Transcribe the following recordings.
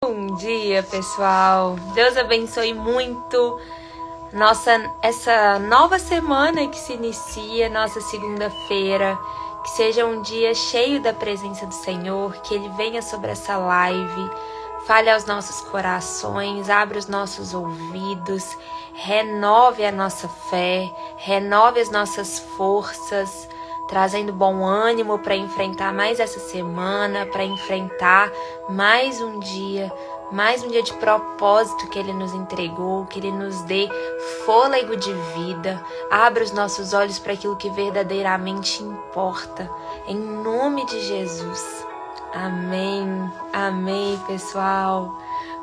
Bom dia, pessoal. Deus abençoe muito essa nova semana que se inicia, nossa segunda-feira. Que seja um dia cheio da presença do Senhor, que Ele venha sobre essa live, fale aos nossos corações, abra os nossos ouvidos, renove a nossa fé, renove as nossas forças, trazendo bom ânimo para enfrentar mais essa semana, para enfrentar mais um dia de propósito que Ele nos entregou, que Ele nos dê fôlego de vida. Abra os nossos olhos para aquilo que verdadeiramente importa, em nome de Jesus. Amém, amém, pessoal.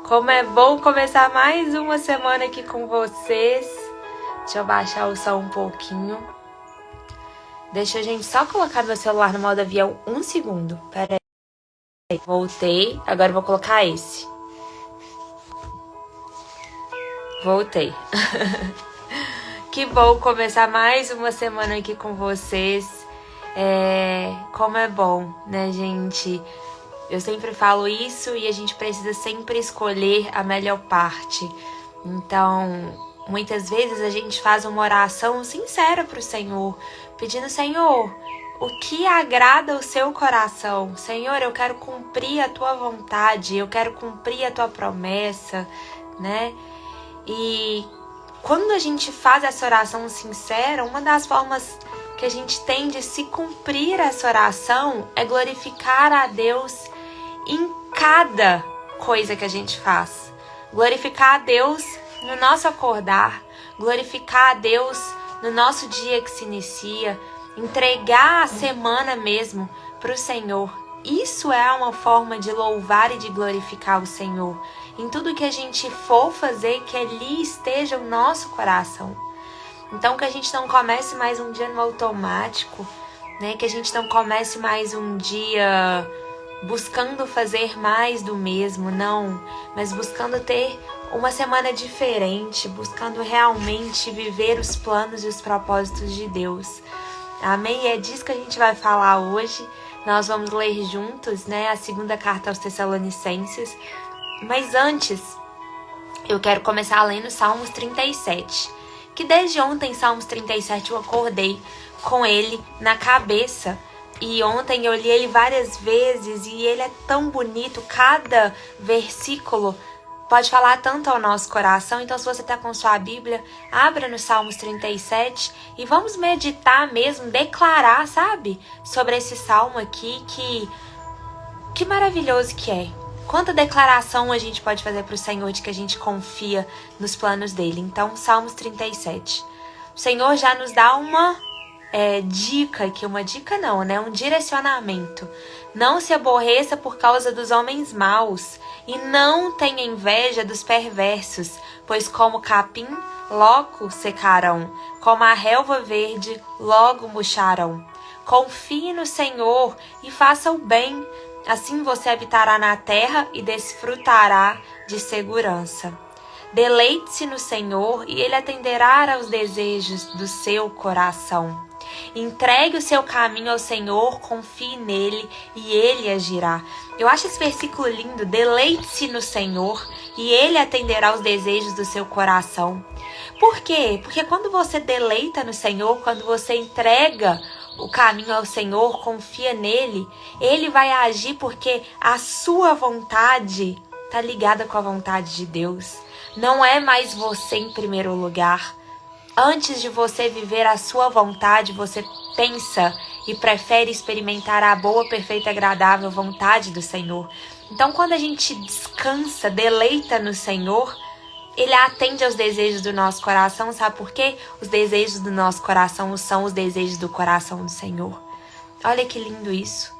Como é bom começar mais uma semana aqui com vocês. Deixa eu baixar o som um pouquinho. Deixa a gente só colocar meu celular no modo avião um segundo. Pera aí. Voltei, agora eu vou colocar esse. Voltei. Que bom começar mais uma semana aqui com vocês. Como é bom, né, gente? Eu sempre falo isso e a gente precisa sempre escolher a melhor parte. Então, muitas vezes a gente faz uma oração sincera para o Senhor, pedindo: Senhor, o que agrada o seu coração? Senhor, eu quero cumprir a tua vontade, eu quero cumprir a tua promessa, né? E quando a gente faz essa oração sincera, uma das formas que a gente tem de se cumprir essa oração é glorificar a Deus em cada coisa que a gente faz. Glorificar a Deus no nosso acordar, glorificar a Deus no nosso dia que se inicia, entregar a semana mesmo para o Senhor. Isso é uma forma de louvar e de glorificar o Senhor. Em tudo que a gente for fazer, que ali esteja o nosso coração. Então, que a gente não comece mais um dia no automático, né? Que a gente não comece mais um dia buscando fazer mais do mesmo, não. Mas buscando ter uma semana diferente, buscando realmente viver os planos e os propósitos de Deus. Amém? E é disso que a gente vai falar hoje. Nós vamos ler juntos, né, a segunda carta aos Tessalonicenses. Mas antes, eu quero começar lendo Salmos 37. Que desde ontem, Salmos 37, eu acordei com ele na cabeça. E ontem eu li ele várias vezes e ele é tão bonito. Cada versículo pode falar tanto ao nosso coração. Então, se você está com sua Bíblia, abra no Salmos 37 e vamos meditar mesmo, declarar, sabe? Sobre esse salmo aqui, que maravilhoso que é. Quanta declaração a gente pode fazer para o Senhor de que a gente confia nos planos dele. Então, Salmos 37. O Senhor já nos dá uma dica aqui, uma dica não, né? Um direcionamento. Não se aborreça por causa dos homens maus e não tenha inveja dos perversos, pois como capim, logo secarão, como a relva verde, logo murcharão. Confie no Senhor e faça o bem. Assim você habitará na terra e desfrutará de segurança. Deleite-se no Senhor e Ele atenderá aos desejos do seu coração. Entregue o seu caminho ao Senhor, confie nele e Ele agirá. Eu acho esse versículo lindo. Deleite-se no Senhor e Ele atenderá aos desejos do seu coração. Por quê? Porque quando você deleita no Senhor, quando você entrega o caminho ao Senhor, confia nele, Ele vai agir, porque a sua vontade está ligada com a vontade de Deus. Não é mais você em primeiro lugar. Antes de você viver a sua vontade, você pensa e prefere experimentar a boa, perfeita e agradável vontade do Senhor. Então, quando a gente descansa, deleita no Senhor, Ele atende aos desejos do nosso coração. Sabe por quê? Os desejos do nosso coração são os desejos do coração do Senhor. Olha que lindo isso.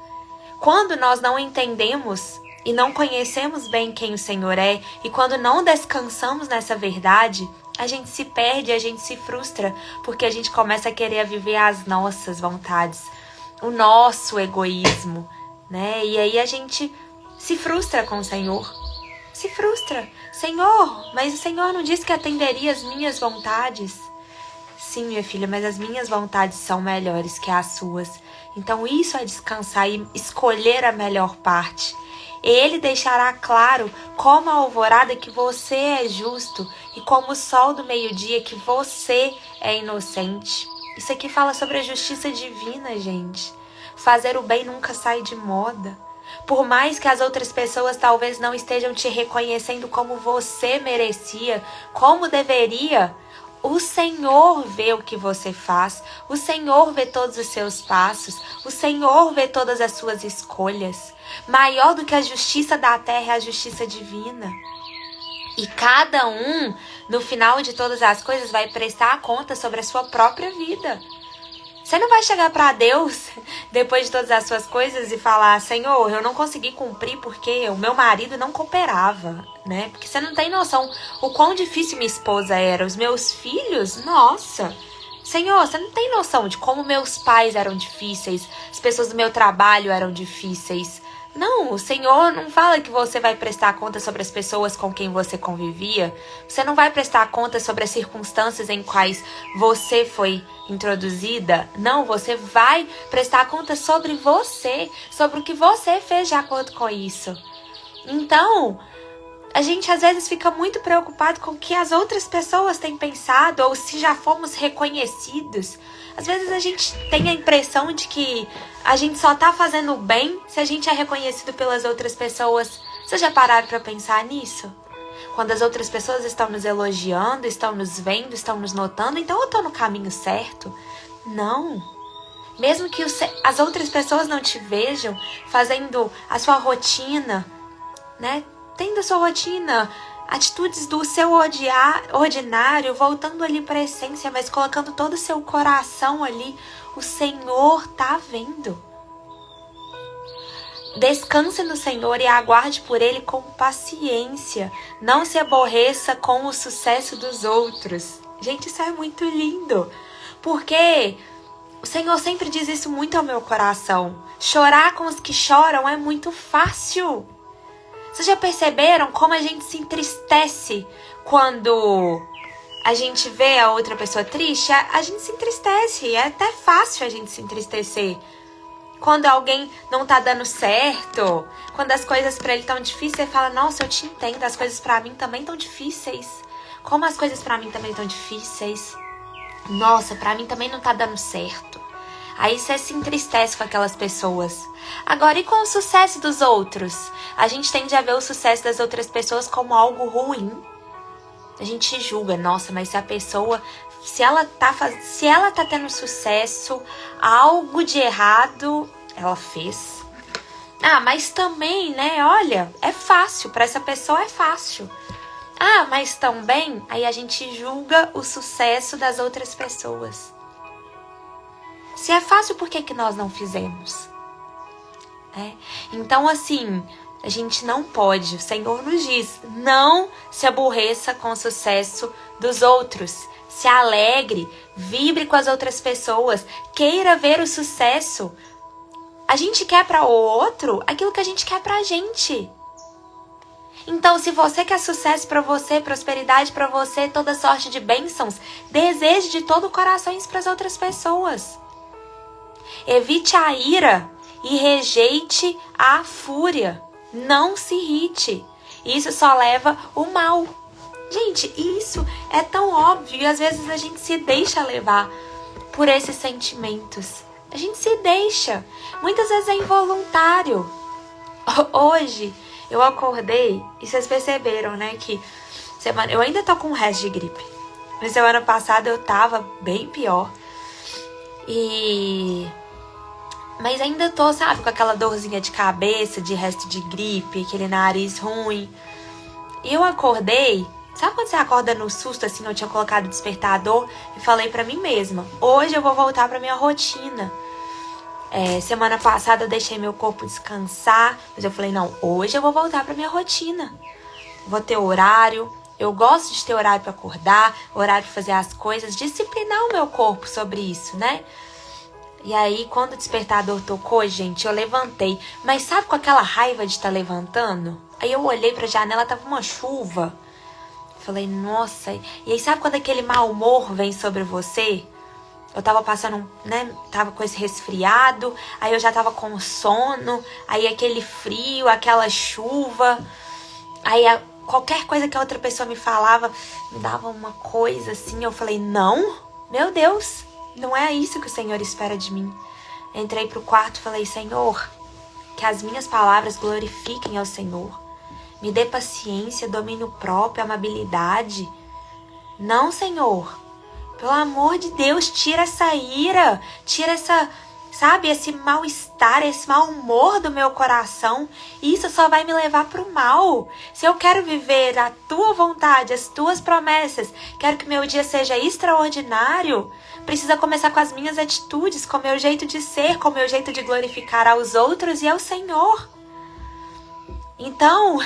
Quando nós não entendemos e não conhecemos bem quem o Senhor é, e quando não descansamos nessa verdade, a gente se perde, a gente se frustra, porque a gente começa a querer viver as nossas vontades, o nosso egoísmo, né? E aí a gente se frustra com o Senhor. Se frustra. Senhor, mas o Senhor não disse que atenderia as minhas vontades? Sim, minha filha, mas as minhas vontades são melhores que as suas. Então isso é descansar e escolher a melhor parte. Ele deixará claro como a alvorada que você é justo e como o sol do meio-dia que você é inocente. Isso aqui fala sobre a justiça divina, gente. Fazer o bem nunca sai de moda. Por mais que as outras pessoas talvez não estejam te reconhecendo como você merecia, como deveria, o Senhor vê o que você faz, o Senhor vê todos os seus passos, o Senhor vê todas as suas escolhas. Maior do que a justiça da terra é a justiça divina. E cada um, no final de todas as coisas, vai prestar conta sobre a sua própria vida. Você não vai chegar para Deus depois de todas as suas coisas e falar: Senhor, eu não consegui cumprir porque o meu marido não cooperava, né? Porque você não tem noção o quão difícil minha esposa era. Os meus filhos, nossa. Senhor, você não tem noção de como meus pais eram difíceis, as pessoas do meu trabalho eram difíceis. Não, o Senhor não fala que você vai prestar conta sobre as pessoas com quem você convivia. Você não vai prestar conta sobre as circunstâncias em quais você foi introduzida. Não, você vai prestar conta sobre você, sobre o que você fez de acordo com isso. Então, a gente às vezes fica muito preocupado com o que as outras pessoas têm pensado ou se já fomos reconhecidos. Às vezes a gente tem a impressão de que a gente só tá fazendo bem se a gente é reconhecido pelas outras pessoas. Vocês já pararam pra pensar nisso? Quando as outras pessoas estão nos elogiando, estão nos vendo, estão nos notando, então eu tô no caminho certo? Não. Mesmo que as outras pessoas não te vejam fazendo a sua rotina, né? Tendo a sua rotina, atitudes do seu ordinário, voltando ali para a essência, mas colocando todo o seu coração ali, o Senhor tá vendo. Descanse no Senhor e aguarde por Ele com paciência. Não se aborreça com o sucesso dos outros. Gente, isso é muito lindo, porque o Senhor sempre diz isso muito ao meu coração. Chorar com os que choram é muito fácil. Vocês já perceberam como a gente se entristece quando a gente vê a outra pessoa triste? A gente se entristece, é até fácil a gente se entristecer. Quando alguém não tá dando certo, quando as coisas pra ele tão difíceis, você fala: nossa, eu te entendo, as coisas pra mim também tão difíceis. Como as coisas pra mim também tão difíceis. Nossa, pra mim também não tá dando certo. Aí você se entristece com aquelas pessoas. Agora, e com o sucesso dos outros? A gente tende a ver o sucesso das outras pessoas como algo ruim. A gente julga: nossa, mas se a pessoa, se ela tá tendo sucesso, algo de errado ela fez. Ah, mas também, né, olha, é fácil, para essa pessoa é fácil. Ah, mas também, aí a gente julga o sucesso das outras pessoas. Se é fácil, por que nós não fizemos? Então, assim, a gente não pode. O Senhor nos diz: não se aborreça com o sucesso dos outros. Se alegre, vibre com as outras pessoas, queira ver o sucesso. A gente quer para o outro aquilo que a gente quer pra gente. Então, se você quer sucesso para você, prosperidade para você, toda sorte de bênçãos, deseje de todo o coração isso para as outras pessoas. Evite a ira e rejeite a fúria. Não se irrite. Isso só leva o mal. Gente, isso é tão óbvio e às vezes a gente se deixa levar por esses sentimentos. A gente se deixa. Muitas vezes é involuntário. Hoje eu acordei e vocês perceberam, né, que eu ainda tô com o resto de gripe. Na semana passada eu tava bem pior. Mas ainda tô, sabe, com aquela dorzinha de cabeça, de resto de gripe, aquele nariz ruim. E eu acordei, sabe quando você acorda no susto, assim, eu tinha colocado o despertador e falei pra mim mesma: hoje eu vou voltar pra minha rotina. Semana passada eu deixei meu corpo descansar, mas eu falei: não, hoje eu vou voltar pra minha rotina. Vou ter horário, eu gosto de ter horário pra acordar, horário pra fazer as coisas, disciplinar o meu corpo sobre isso, né? E aí, quando o despertador tocou, gente, eu levantei. Mas sabe com aquela raiva de estar levantando? Aí eu olhei pra janela, tava uma chuva. Falei: nossa. E aí, sabe quando aquele mau humor vem sobre você? eu tava passando, né, tava com esse resfriado, aí eu já tava com sono, aí aquele frio, aquela chuva, aí qualquer coisa que a outra pessoa me falava, me dava uma coisa assim, eu falei, não, meu Deus, não é isso que o Senhor espera de mim. Entrei pro quarto e falei, Senhor, que as minhas palavras glorifiquem ao Senhor. Me dê paciência, domínio próprio, amabilidade. Não, Senhor, pelo amor de Deus, tira essa ira, tira essa, sabe, esse mal-estar, esse mau humor do meu coração. Isso só vai me levar pro mal. Se eu quero viver a tua vontade, as tuas promessas, quero que meu dia seja extraordinário, precisa começar com as minhas atitudes, com o meu jeito de ser, com o meu jeito de glorificar aos outros e ao Senhor. Então,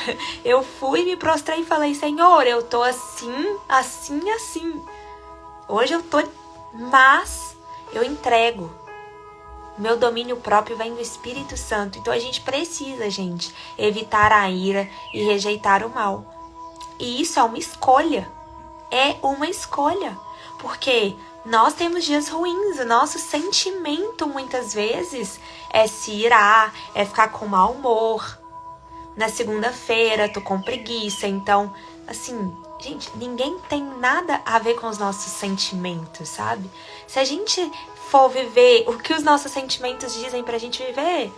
eu fui, me prostrei e falei, Senhor, eu tô assim, assim, assim. Hoje eu tô, mas eu entrego. Meu domínio próprio vem do Espírito Santo. Então a gente precisa, gente, evitar a ira e rejeitar o mal. E isso é uma escolha. É uma escolha. Porque nós temos dias ruins. O nosso sentimento, muitas vezes, é se irar, é ficar com mau humor. Na segunda-feira, tô com preguiça. Então, assim, gente, ninguém tem nada a ver com os nossos sentimentos, sabe? Se a gente for viver o que os nossos sentimentos dizem pra gente viver,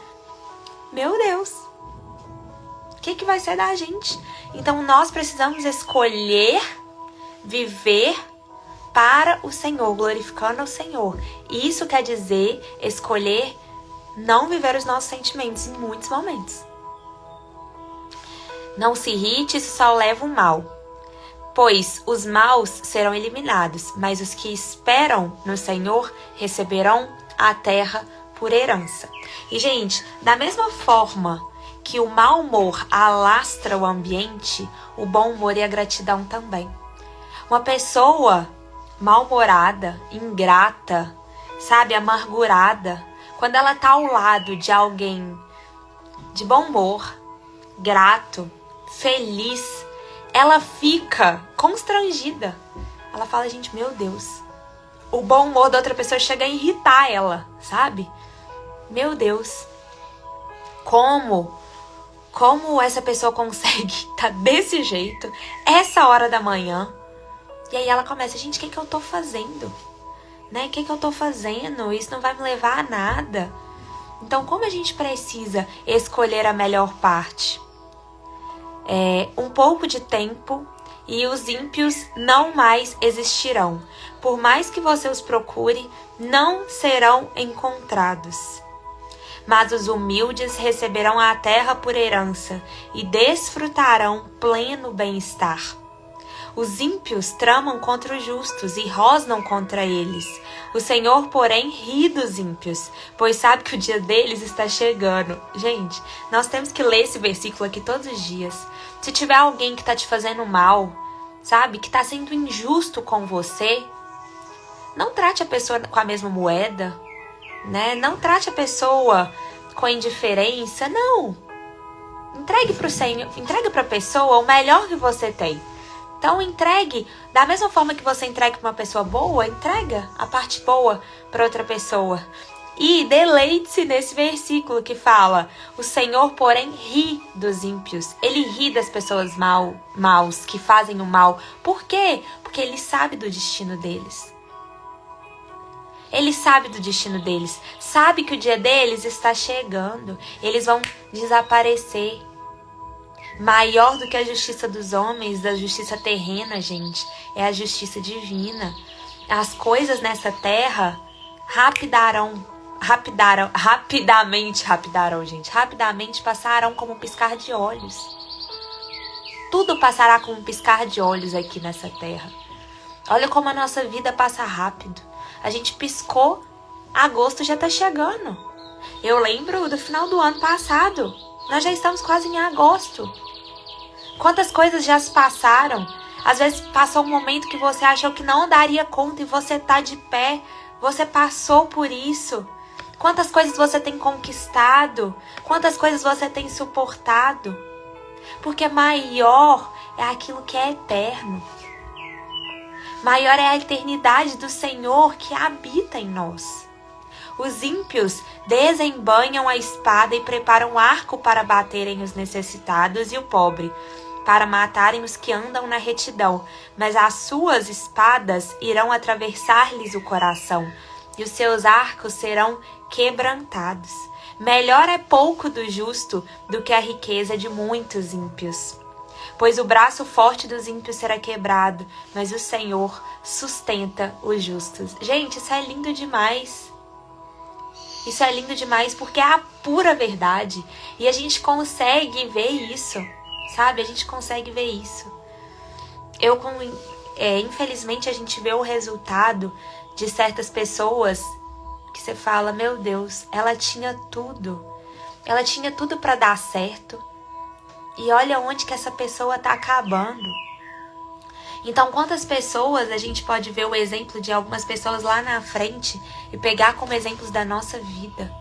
meu Deus, o que vai ser da gente? Então, nós precisamos escolher viver para o Senhor, glorificando o Senhor. E isso quer dizer escolher não viver os nossos sentimentos em muitos momentos. Não se irrite, isso só leva o mal. Pois os maus serão eliminados, mas os que esperam no Senhor receberão a terra por herança. E, gente, da mesma forma que o mau humor alastra o ambiente, o bom humor e a gratidão também. Uma pessoa mal-humorada, ingrata, sabe, amargurada, quando ela tá ao lado de alguém de bom humor, grato, feliz, ela fica constrangida. Ela fala, gente, meu Deus, o bom humor da outra pessoa chega a irritar ela, sabe? Meu Deus, como essa pessoa consegue estar desse jeito, essa hora da manhã? E aí ela começa, gente, o que eu tô fazendo? Né? O que eu tô fazendo? Isso não vai me levar a nada. Então, como a gente precisa escolher a melhor parte? Um pouco de tempo e os ímpios não mais existirão. Por mais que você os procure, não serão encontrados. Mas os humildes receberão a terra por herança e desfrutarão pleno bem-estar. Os ímpios tramam contra os justos e rosnam contra eles. O Senhor, porém, ri dos ímpios, pois sabe que o dia deles está chegando. Gente, nós temos que ler esse versículo aqui todos os dias. Se tiver alguém que está te fazendo mal, sabe, que está sendo injusto com você, não trate a pessoa com a mesma moeda, né? Não trate a pessoa com indiferença, não. Entregue para o Senhor, entregue para a pessoa o melhor que você tem. Então entregue, da mesma forma que você entrega para uma pessoa boa, entrega a parte boa para outra pessoa. E deleite-se nesse versículo que fala, o Senhor, porém, ri dos ímpios. Ele ri das pessoas maus, que fazem o mal. Por quê? Porque ele sabe do destino deles. Ele sabe do destino deles. Sabe que o dia deles está chegando. Eles vão desaparecer. Maior do que a justiça dos homens, da justiça terrena, gente, é a justiça divina. As coisas nessa terra rapidamente passarão como um piscar de olhos. Tudo passará como um piscar de olhos aqui nessa terra. Olha como a nossa vida passa rápido. A gente piscou, agosto já tá chegando. Eu lembro do final do ano passado. Nós já estamos quase em agosto. Quantas coisas já se passaram? Às vezes passou um momento que você achou que não daria conta e você tá de pé. Você passou por isso. Quantas coisas você tem conquistado? Quantas coisas você tem suportado? Porque maior é aquilo que é eterno. Maior é a eternidade do Senhor que habita em nós. Os ímpios desembainham a espada e preparam arco para baterem os necessitados e o pobre, para matarem os que andam na retidão, mas as suas espadas irão atravessar-lhes o coração, e os seus arcos serão quebrantados. Melhor é pouco do justo do que a riqueza de muitos ímpios. Pois o braço forte dos ímpios será quebrado, mas o Senhor sustenta os justos. Gente, isso é lindo demais. Isso é lindo demais porque é a pura verdade. E a gente consegue ver isso, sabe? A gente consegue ver isso. Infelizmente, a gente vê o resultado de certas pessoas que você fala, meu Deus, ela tinha tudo. Ela tinha tudo para dar certo. E olha onde que essa pessoa tá acabando. Então, quantas pessoas a gente pode ver o exemplo de algumas pessoas lá na frente e pegar como exemplos da nossa vida?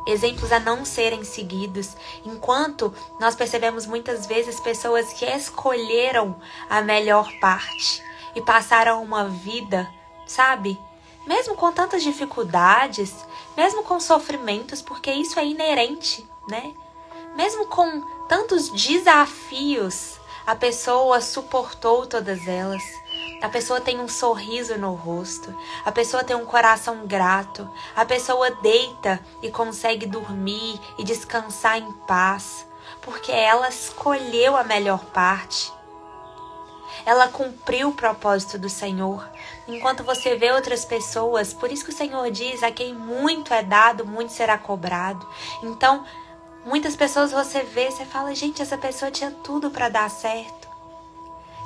Exemplos a não serem seguidos. Enquanto nós percebemos muitas vezes pessoas que escolheram a melhor parte e passaram uma vida, sabe? Mesmo com tantas dificuldades, mesmo com sofrimentos, porque isso é inerente, né? Mesmo com tantos desafios, a pessoa suportou todas elas. A pessoa tem um sorriso no rosto. A pessoa tem um coração grato. A pessoa deita e consegue dormir e descansar em paz. Porque ela escolheu a melhor parte. Ela cumpriu o propósito do Senhor. Enquanto você vê outras pessoas, por isso que o Senhor diz, a quem muito é dado, muito será cobrado. Então, muitas pessoas você vê, você fala, gente, essa pessoa tinha tudo para dar certo.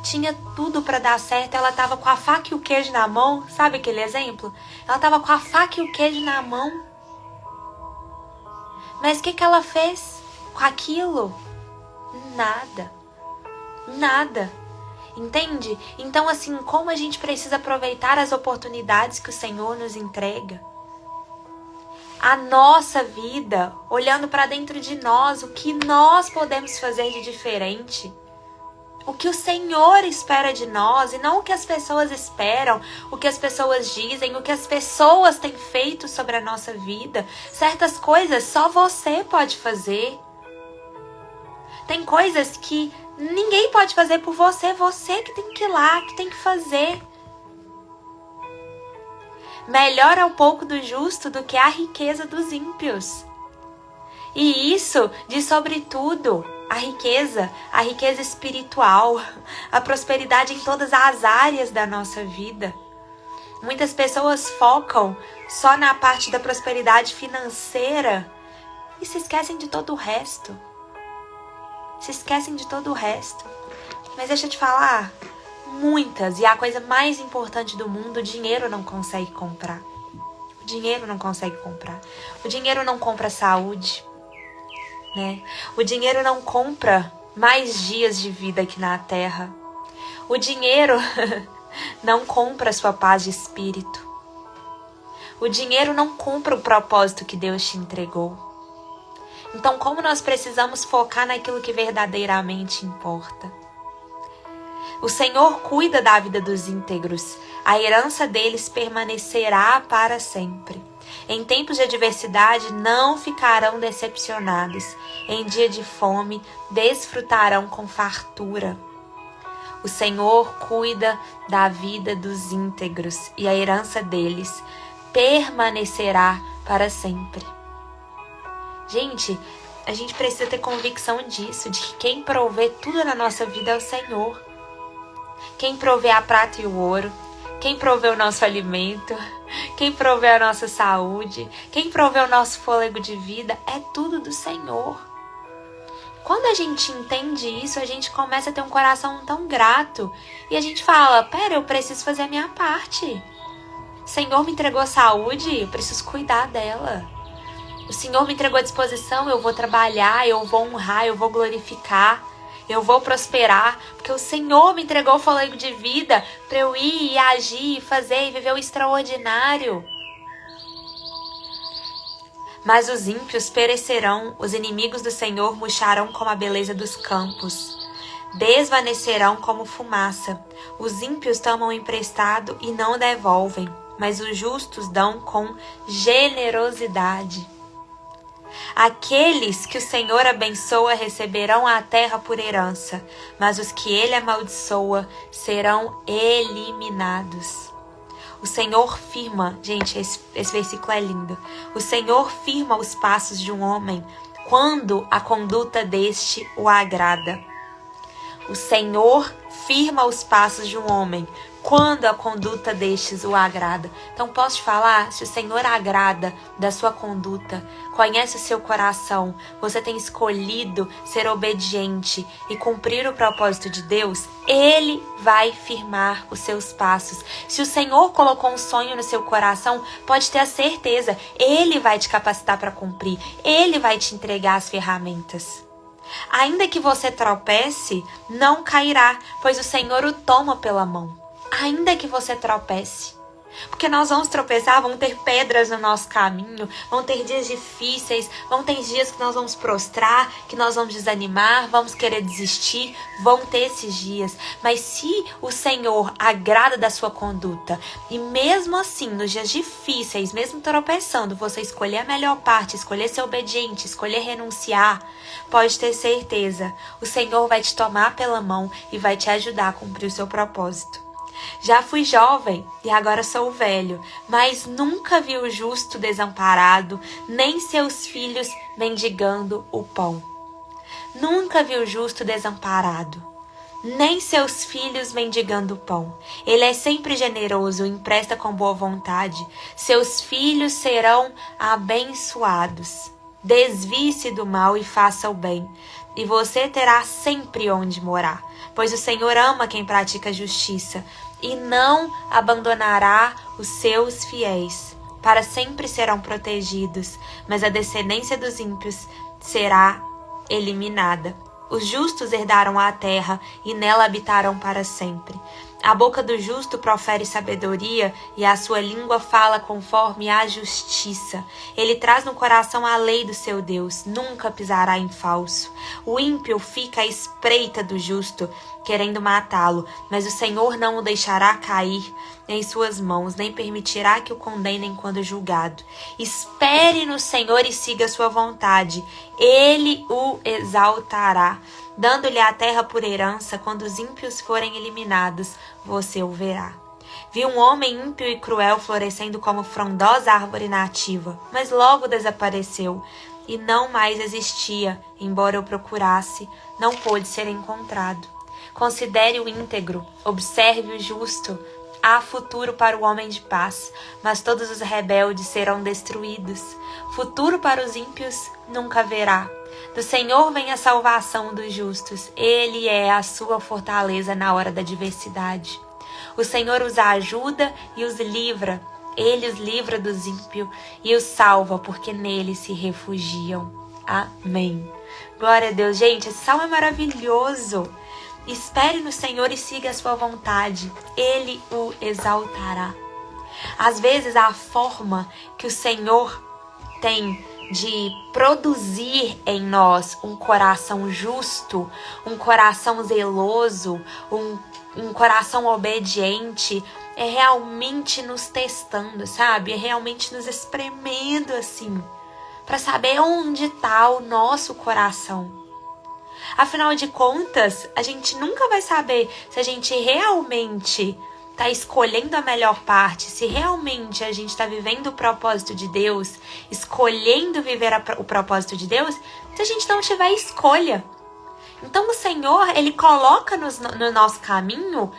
Tinha tudo para dar certo, ela tava com a faca e o queijo na mão, sabe aquele exemplo? Ela tava com a faca e o queijo na mão. Mas o que ela fez com aquilo? Nada. Nada. Entende? Então, assim, como a gente precisa aproveitar as oportunidades que o Senhor nos entrega. A nossa vida, olhando para dentro de nós, o que nós podemos fazer de diferente. O que o Senhor espera de nós e não o que as pessoas esperam, o que as pessoas dizem, o que as pessoas têm feito sobre a nossa vida. Certas coisas só você pode fazer. Tem coisas que ninguém pode fazer por você, você que tem que ir lá, que tem que fazer. Melhor é o pouco do justo do que a riqueza dos ímpios. E isso diz sobretudo a riqueza espiritual, a prosperidade em todas as áreas da nossa vida. Muitas pessoas focam só na parte da prosperidade financeira e se esquecem de todo o resto. Se esquecem de todo o resto. Mas deixa eu te falar, muitas, e a coisa mais importante do mundo, o dinheiro não consegue comprar. O dinheiro não consegue comprar. O dinheiro não compra saúde, né? O dinheiro não compra mais dias de vida aqui na Terra. O dinheiro não compra a sua paz de espírito. O dinheiro não compra o propósito que Deus te entregou. Então, como nós precisamos focar naquilo que verdadeiramente importa? O Senhor cuida da vida dos íntegros. A herança deles permanecerá para sempre. Em tempos de adversidade não ficarão decepcionados. Em dia de fome desfrutarão com fartura. O Senhor cuida da vida dos íntegros e a herança deles permanecerá para sempre. Gente, a gente precisa ter convicção disso, de que quem provê tudo na nossa vida é o Senhor. Quem provê a prata e o ouro, quem provê o nosso alimento, quem provê a nossa saúde, quem provê o nosso fôlego de vida, é tudo do Senhor. Quando a gente entende isso, a gente começa a ter um coração tão grato. E a gente fala, pera, eu preciso fazer a minha parte. O Senhor me entregou saúde, eu preciso cuidar dela. O Senhor me entregou a disposição, eu vou trabalhar, eu vou honrar, eu vou glorificar, eu vou prosperar, porque o Senhor me entregou o fôlego de vida para eu ir e agir, fazer e viver o extraordinário. Mas os ímpios perecerão, os inimigos do Senhor murcharão como a beleza dos campos. desvanecerão como fumaça. Os ímpios tomam emprestado e não devolvem, mas os justos dão com generosidade. Aqueles que o Senhor abençoa receberão a terra por herança, mas os que ele amaldiçoa serão eliminados. O Senhor firma, gente, esse versículo é lindo. O Senhor firma os passos de um homem quando a conduta deste o agrada. O Senhor firma os passos de um homem quando a conduta destes o agrada. Então posso te falar, se o Senhor agrada da sua conduta, conhece o seu coração, você tem escolhido ser obediente e cumprir o propósito de Deus, Ele vai firmar os seus passos. Se o Senhor colocou um sonho no seu coração, pode ter a certeza, Ele vai te capacitar para cumprir, Ele vai te entregar as ferramentas. Ainda que você tropece, não cairá, pois o Senhor o toma pela mão. Ainda que você tropece, porque nós vamos tropeçar, vão ter pedras no nosso caminho, vão ter dias difíceis, vão ter dias que nós vamos prostrar, que nós vamos desanimar, vamos querer desistir, vão ter esses dias. Mas se o Senhor agrada da sua conduta, e mesmo assim, nos dias difíceis, mesmo tropeçando, você escolher a melhor parte, escolher ser obediente, escolher renunciar, pode ter certeza, o Senhor vai te tomar pela mão e vai te ajudar a cumprir o seu propósito. Já fui jovem e agora sou velho, mas nunca vi o justo desamparado, nem seus filhos mendigando o pão. Nunca vi o justo desamparado, nem seus filhos mendigando o pão. Ele é sempre generoso, empresta com boa vontade. Seus filhos serão abençoados. Desvie-se do mal e faça o bem, e você terá sempre onde morar, pois o Senhor ama quem pratica justiça e não abandonará os seus fiéis. Para sempre serão protegidos, mas a descendência dos ímpios será eliminada. Os justos herdarão a terra e nela habitarão para sempre. A boca do justo profere sabedoria e a sua língua fala conforme a justiça. Ele traz no coração a lei do seu Deus, nunca pisará em falso. O ímpio fica à espreita do justo, querendo matá-lo, mas o Senhor não o deixará cair em suas mãos, nem permitirá que o condenem quando julgado. Espere no Senhor e siga sua vontade. Ele o exaltará, dando-lhe a terra por herança. Quando os ímpios forem eliminados, você o verá. Vi um homem ímpio e cruel florescendo como frondosa árvore nativa, mas logo desapareceu e não mais existia. Embora eu procurasse, não pôde ser encontrado. Considere o íntegro, observe o justo. Há futuro para o homem de paz, mas todos os rebeldes serão destruídos. Futuro para os ímpios nunca haverá. Do Senhor vem a salvação dos justos. Ele é a sua fortaleza na hora da adversidade. O Senhor os ajuda e os livra. Ele os livra dos ímpios e os salva, porque nele se refugiam. Amém. Glória a Deus. Gente, esse salmo é maravilhoso. Espere no Senhor e siga a sua vontade. Ele o exaltará. Às vezes, a forma que o Senhor tem de produzir em nós um coração justo, um coração zeloso, um coração obediente, é realmente nos testando, sabe? É realmente nos espremendo assim, para saber onde está o nosso coração. Afinal de contas, a gente nunca vai saber se a gente realmente está escolhendo a melhor parte, se realmente a gente está vivendo o propósito de Deus, escolhendo viver o propósito de Deus, se a gente não tiver escolha. Então o Senhor, Ele coloca no nosso caminho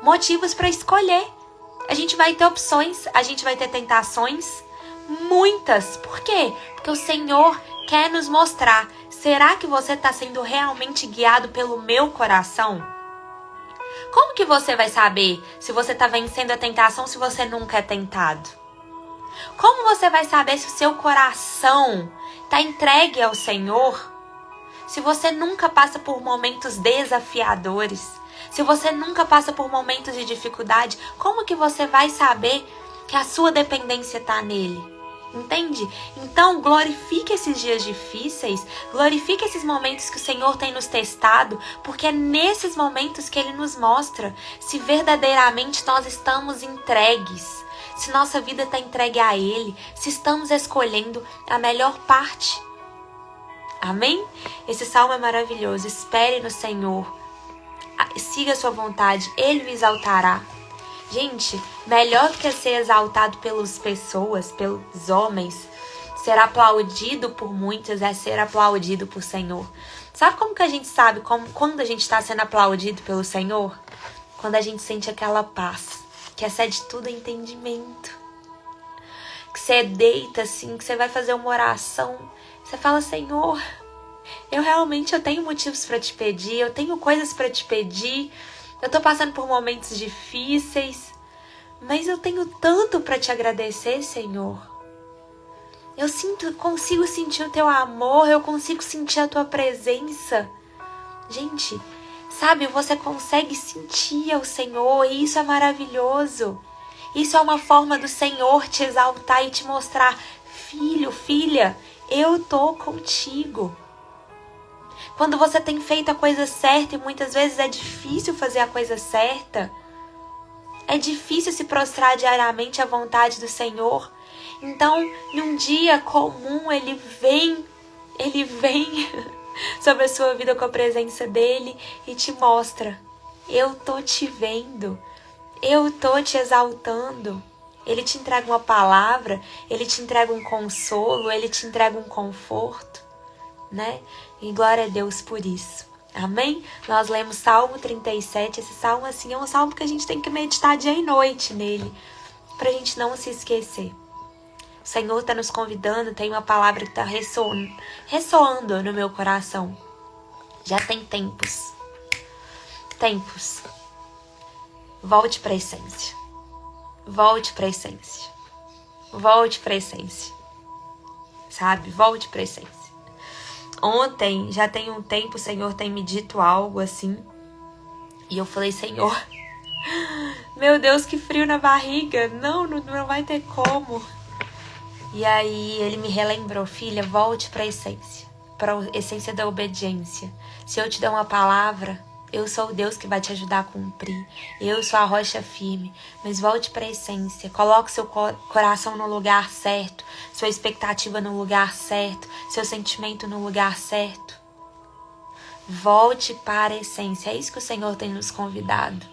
motivos para escolher. A gente vai ter opções, a gente vai ter tentações, muitas. Por quê? Porque o Senhor quer nos mostrar. Será que você está sendo realmente guiado pelo meu coração? Como que você vai saber se você está vencendo a tentação se você nunca é tentado? Como você vai saber se o seu coração está entregue ao Senhor se você nunca passa por momentos desafiadores? Se você nunca passa por momentos de dificuldade, como que você vai saber que a sua dependência está nele? Entende? Então, glorifique esses dias difíceis, glorifique esses momentos que o Senhor tem nos testado, porque é nesses momentos que Ele nos mostra se verdadeiramente nós estamos entregues, se nossa vida está entregue a Ele, se estamos escolhendo a melhor parte. Amém? Esse salmo é maravilhoso. Espere no Senhor, siga a sua vontade, Ele o exaltará. Gente, melhor do que ser exaltado pelas pessoas, pelos homens, ser aplaudido por muitos é ser aplaudido por Senhor. Sabe como que a gente sabe quando a gente está sendo aplaudido pelo Senhor? Quando a gente sente aquela paz, que excede todo entendimento. Que você deita assim, que você vai fazer uma oração, você fala, Senhor, eu tenho motivos para te pedir, eu tenho coisas para te pedir, eu tô passando por momentos difíceis, mas eu tenho tanto para te agradecer, Senhor. Eu consigo sentir o teu amor, eu consigo sentir a tua presença. Gente, sabe, você consegue sentir o Senhor e isso é maravilhoso. Isso é uma forma do Senhor te exaltar e te mostrar, filho, filha, eu tô contigo. Quando você tem feito a coisa certa, e muitas vezes é difícil fazer a coisa certa, é difícil se prostrar diariamente à vontade do Senhor. Então, num dia comum, Ele vem sobre a sua vida com a presença dEle e te mostra, eu tô te vendo, eu tô te exaltando. Ele te entrega uma palavra, Ele te entrega um consolo, Ele te entrega um conforto, né? E glória a Deus por isso. Amém? Nós lemos Salmo 37. Esse salmo assim é um salmo que a gente tem que meditar dia e noite nele, pra gente não se esquecer. O Senhor está nos convidando, tem uma palavra que está ressoando no meu coração. Já tem tempos. Volte para a essência. Volte para a essência. Volte para a essência. Sabe? Volte para a essência. Ontem, já tem um tempo, o Senhor tem me dito algo assim. E eu falei, Senhor, meu Deus, que frio na barriga. Não vai ter como. E aí ele me relembrou, filha, volte para a essência da obediência. Se eu te der uma palavra, eu sou o Deus que vai te ajudar a cumprir. Eu sou a rocha firme. Mas volte para a essência. Coloque seu coração no lugar certo. Sua expectativa no lugar certo. Seu sentimento no lugar certo. Volte para a essência. É isso que o Senhor tem nos convidado.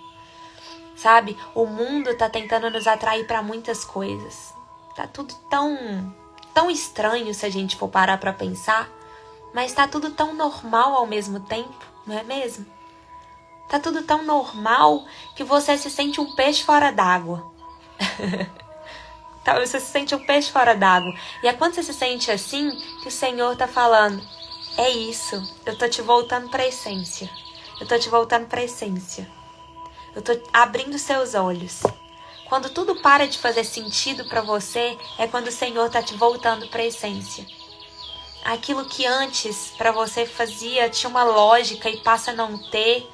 Sabe? O mundo está tentando nos atrair para muitas coisas. Tá tudo tão estranho se a gente for parar para pensar. Mas tá tudo tão normal ao mesmo tempo. Não é mesmo? Tá tudo tão normal que você se sente um peixe fora d'água. Você se sente um peixe fora d'água. E é quando você se sente assim que o Senhor tá falando, é isso, eu tô te voltando pra essência. Eu tô te voltando pra essência. Eu tô abrindo seus olhos. Quando tudo para de fazer sentido pra você, é quando o Senhor tá te voltando pra essência. Aquilo que antes pra você tinha uma lógica e passa a não ter,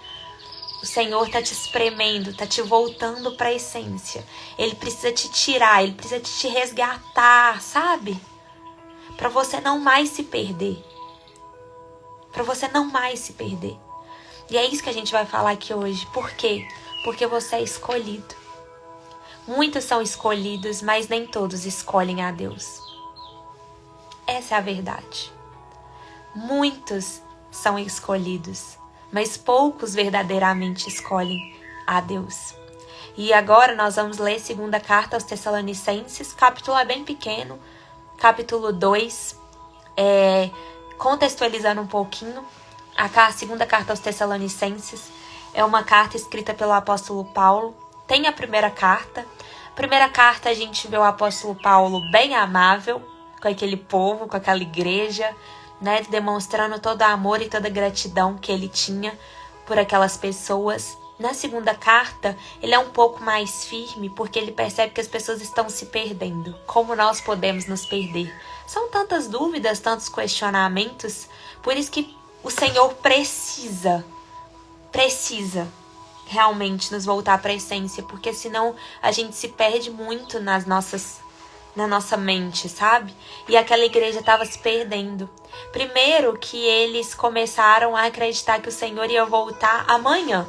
o Senhor está te espremendo, está te voltando para a essência. Ele precisa te tirar, Ele precisa te resgatar, sabe? Para você não mais se perder. Para você não mais se perder. E é isso que a gente vai falar aqui hoje. Por quê? Porque você é escolhido. Muitos são escolhidos, mas nem todos escolhem a Deus. Essa é a verdade. Muitos são escolhidos, mas poucos verdadeiramente escolhem a Deus. E agora nós vamos ler 2ª carta aos Tessalonicenses, capítulo é bem pequeno, capítulo 2, contextualizando um pouquinho, a 2ª carta aos Tessalonicenses é uma carta escrita pelo apóstolo Paulo. Tem a primeira carta. Primeira carta a gente vê o apóstolo Paulo bem amável com aquele povo, com aquela igreja, né, demonstrando todo o amor e toda a gratidão que ele tinha por aquelas pessoas. Na 2ª carta, ele é um pouco mais firme, porque ele percebe que as pessoas estão se perdendo. Como nós podemos nos perder? São tantas dúvidas, tantos questionamentos, por isso que o Senhor precisa realmente nos voltar para a essência, porque senão a gente se perde muito nas nossas na nossa mente, sabe? E aquela igreja estava se perdendo. Primeiro que eles começaram a acreditar que o Senhor ia voltar amanhã.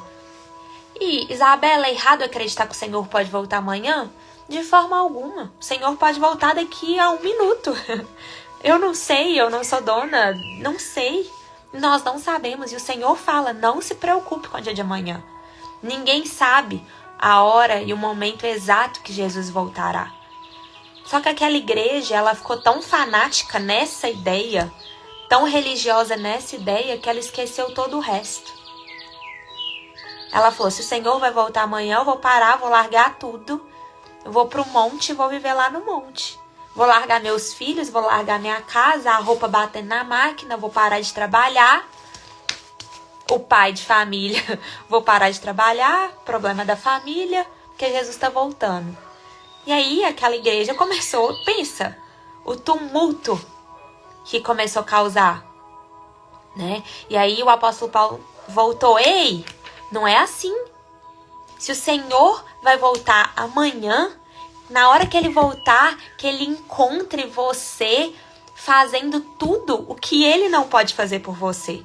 E, Isabela, é errado acreditar que o Senhor pode voltar amanhã? De forma alguma. O Senhor pode voltar daqui a 1 minuto. Eu não sei, eu não sou dona, não sei. Nós não sabemos. E o Senhor fala, não se preocupe com o dia de amanhã. Ninguém sabe a hora e o momento exato que Jesus voltará. Só que aquela igreja, ela ficou tão fanática nessa ideia, tão religiosa nessa ideia, que ela esqueceu todo o resto. Ela falou, se o Senhor vai voltar amanhã, eu vou parar, vou largar tudo. Eu vou pro monte e vou viver lá no monte. Vou largar meus filhos, vou largar minha casa, a roupa batendo na máquina, vou parar de trabalhar. O pai de família, vou parar de trabalhar, problema da família, porque Jesus está voltando. E aí aquela igreja começou, pensa, o tumulto que começou a causar, né? E aí o apóstolo Paulo voltou, ei, não é assim. Se o Senhor vai voltar amanhã, na hora que ele voltar, que ele encontre você fazendo tudo o que ele não pode fazer por você.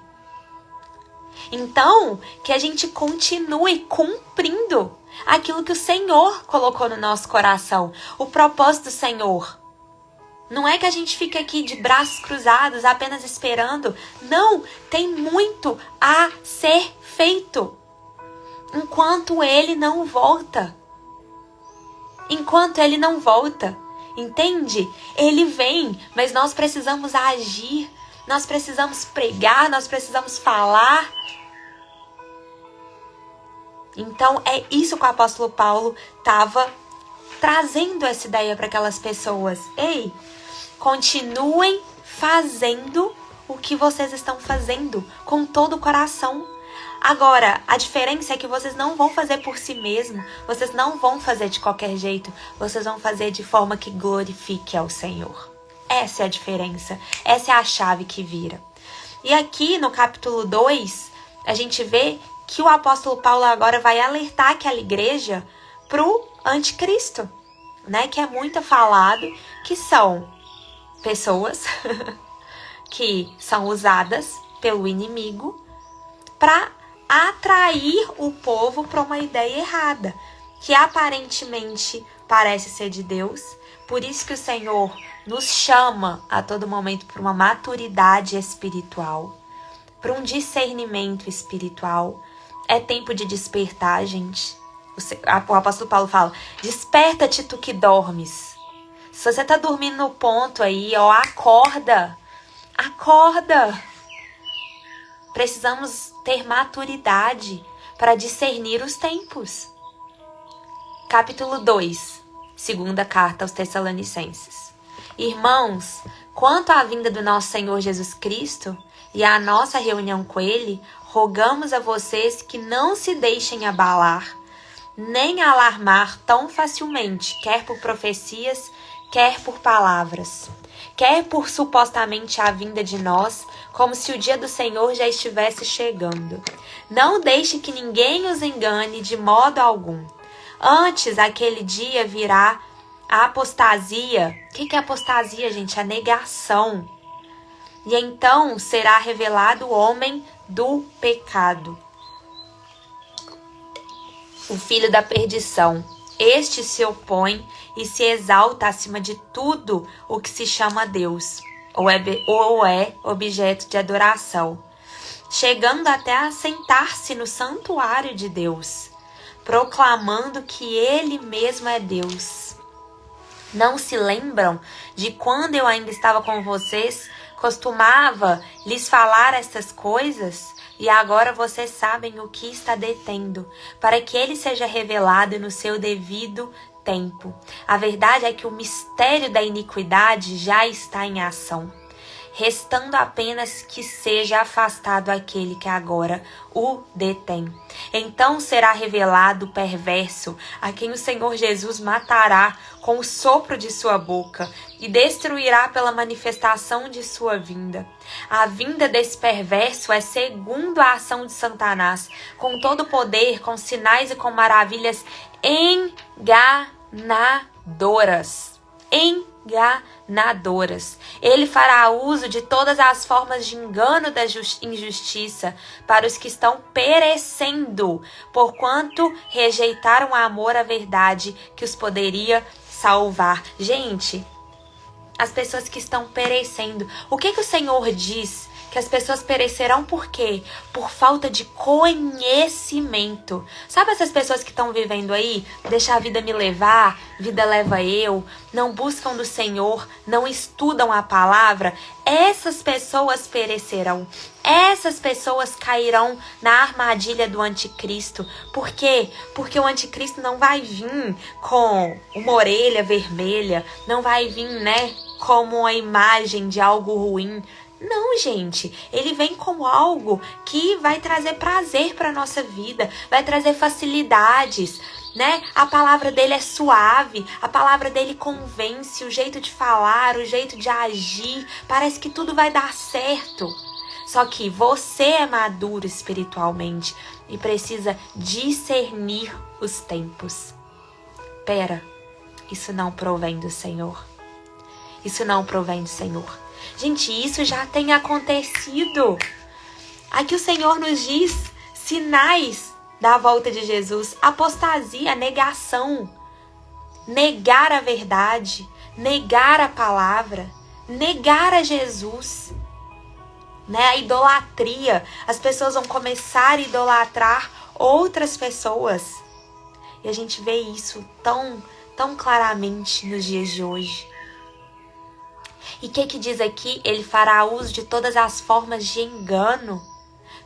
Então, que a gente continue cumprindo aquilo que o Senhor colocou no nosso coração, o propósito do Senhor. Não é que a gente fique aqui de braços cruzados apenas esperando. Não, tem muito a ser feito. Enquanto ele não volta. Enquanto ele não volta. Entende? Ele vem, mas nós precisamos agir. Nós precisamos pregar, nós precisamos falar. Então é isso que o apóstolo Paulo estava trazendo essa ideia para aquelas pessoas. Ei, continuem fazendo o que vocês estão fazendo com todo o coração. Agora, a diferença é que vocês não vão fazer por si mesmos, vocês não vão fazer de qualquer jeito, vocês vão fazer de forma que glorifique ao Senhor. Essa é a diferença, essa é a chave que vira. E aqui no capítulo 2, a gente vê que o apóstolo Paulo agora vai alertar aquela igreja pro anticristo, né? Que é muito falado, que são pessoas que são usadas pelo inimigo para atrair o povo para uma ideia errada, que aparentemente parece ser de Deus. Por isso que o Senhor nos chama a todo momento para uma maturidade espiritual, para um discernimento espiritual. É tempo de despertar, gente. O apóstolo Paulo fala, desperta-te tu que dormes. Se você tá dormindo no ponto aí, ó, acorda. Acorda. Precisamos ter maturidade para discernir os tempos. Capítulo 2, segunda carta aos Tessalonicenses. Irmãos, quanto à vinda do nosso Senhor Jesus Cristo e à nossa reunião com Ele, rogamos a vocês que não se deixem abalar, nem alarmar tão facilmente, quer por profecias, quer por palavras, quer por supostamente a vinda de nós, como se o dia do Senhor já estivesse chegando. Não deixe que ninguém os engane de modo algum. Antes, aquele dia virá a apostasia. O que é apostasia, gente? A negação. E então será revelado o homem do pecado, o filho da perdição. Este se opõe e se exalta acima de tudo o que se chama Deus, ou é objeto de adoração, chegando até a sentar-se no santuário de Deus, proclamando que Ele mesmo é Deus. Não se lembram de quando eu ainda estava com vocês, costumava lhes falar estas coisas? E agora vocês sabem o que está detendo, para que ele seja revelado no seu devido tempo. A verdade é que o mistério da iniquidade já está em ação, restando apenas que seja afastado aquele que agora o detém. Então será revelado o perverso, a quem o Senhor Jesus matará com o sopro de sua boca e destruirá pela manifestação de sua vinda. A vinda desse perverso é segundo a ação de Satanás, com todo poder, com sinais e com maravilhas enganadoras. enganadoras. Ele fará uso de todas as formas de engano da injustiça para os que estão perecendo, porquanto rejeitaram o amor à verdade que os poderia salvar. Gente, as pessoas que estão perecendo. O que o Senhor diz? Que as pessoas perecerão por quê? Por falta de conhecimento. Sabe essas pessoas que estão vivendo aí? Deixa a vida me levar, vida leva eu, não buscam do Senhor, não estudam a palavra? Essas pessoas perecerão. Essas pessoas cairão na armadilha do anticristo. Por quê? Porque o anticristo não vai vir com uma orelha vermelha, não vai vir, como a imagem de algo ruim. Não, gente, ele vem como algo que vai trazer prazer para nossa vida, vai trazer facilidades, A palavra dele é suave, a palavra dele convence, o jeito de falar, o jeito de agir, parece que tudo vai dar certo. Só que você é maduro espiritualmente e precisa discernir os tempos. Pera, isso não provém do Senhor. Isso não provém do Senhor. Gente, isso já tem acontecido. Aqui o Senhor nos diz sinais da volta de Jesus: apostasia, negação, negar a verdade, negar a palavra, negar a Jesus, A idolatria. As pessoas vão começar a idolatrar outras pessoas. E a gente vê isso tão claramente nos dias de hoje. E o que diz aqui? Ele fará uso de todas as formas de engano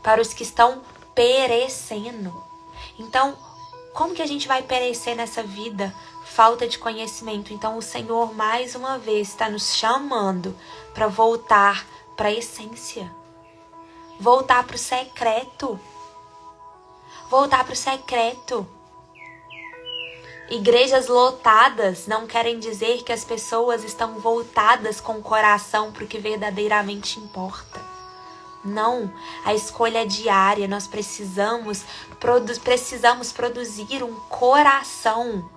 para os que estão perecendo. Então, como que a gente vai perecer nessa vida? Falta de conhecimento. Então, o Senhor, mais uma vez, está nos chamando para voltar para a essência. Voltar para o secreto. Voltar para o secreto. Igrejas lotadas não querem dizer que as pessoas estão voltadas com o coração para o que verdadeiramente importa. Não, a escolha é diária. Nós precisamos produzir um coração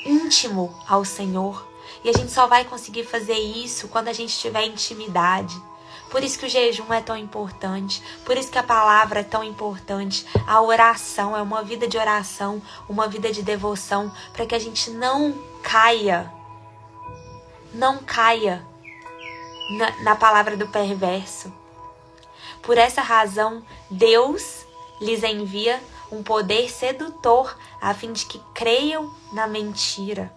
íntimo ao Senhor. E a gente só vai conseguir fazer isso quando a gente tiver intimidade. Por isso que o jejum é tão importante, por isso que a palavra é tão importante. A oração é uma vida de oração, uma vida de devoção, para que a gente não caia na palavra do perverso. Por essa razão, Deus lhes envia um poder sedutor, a fim de que creiam na mentira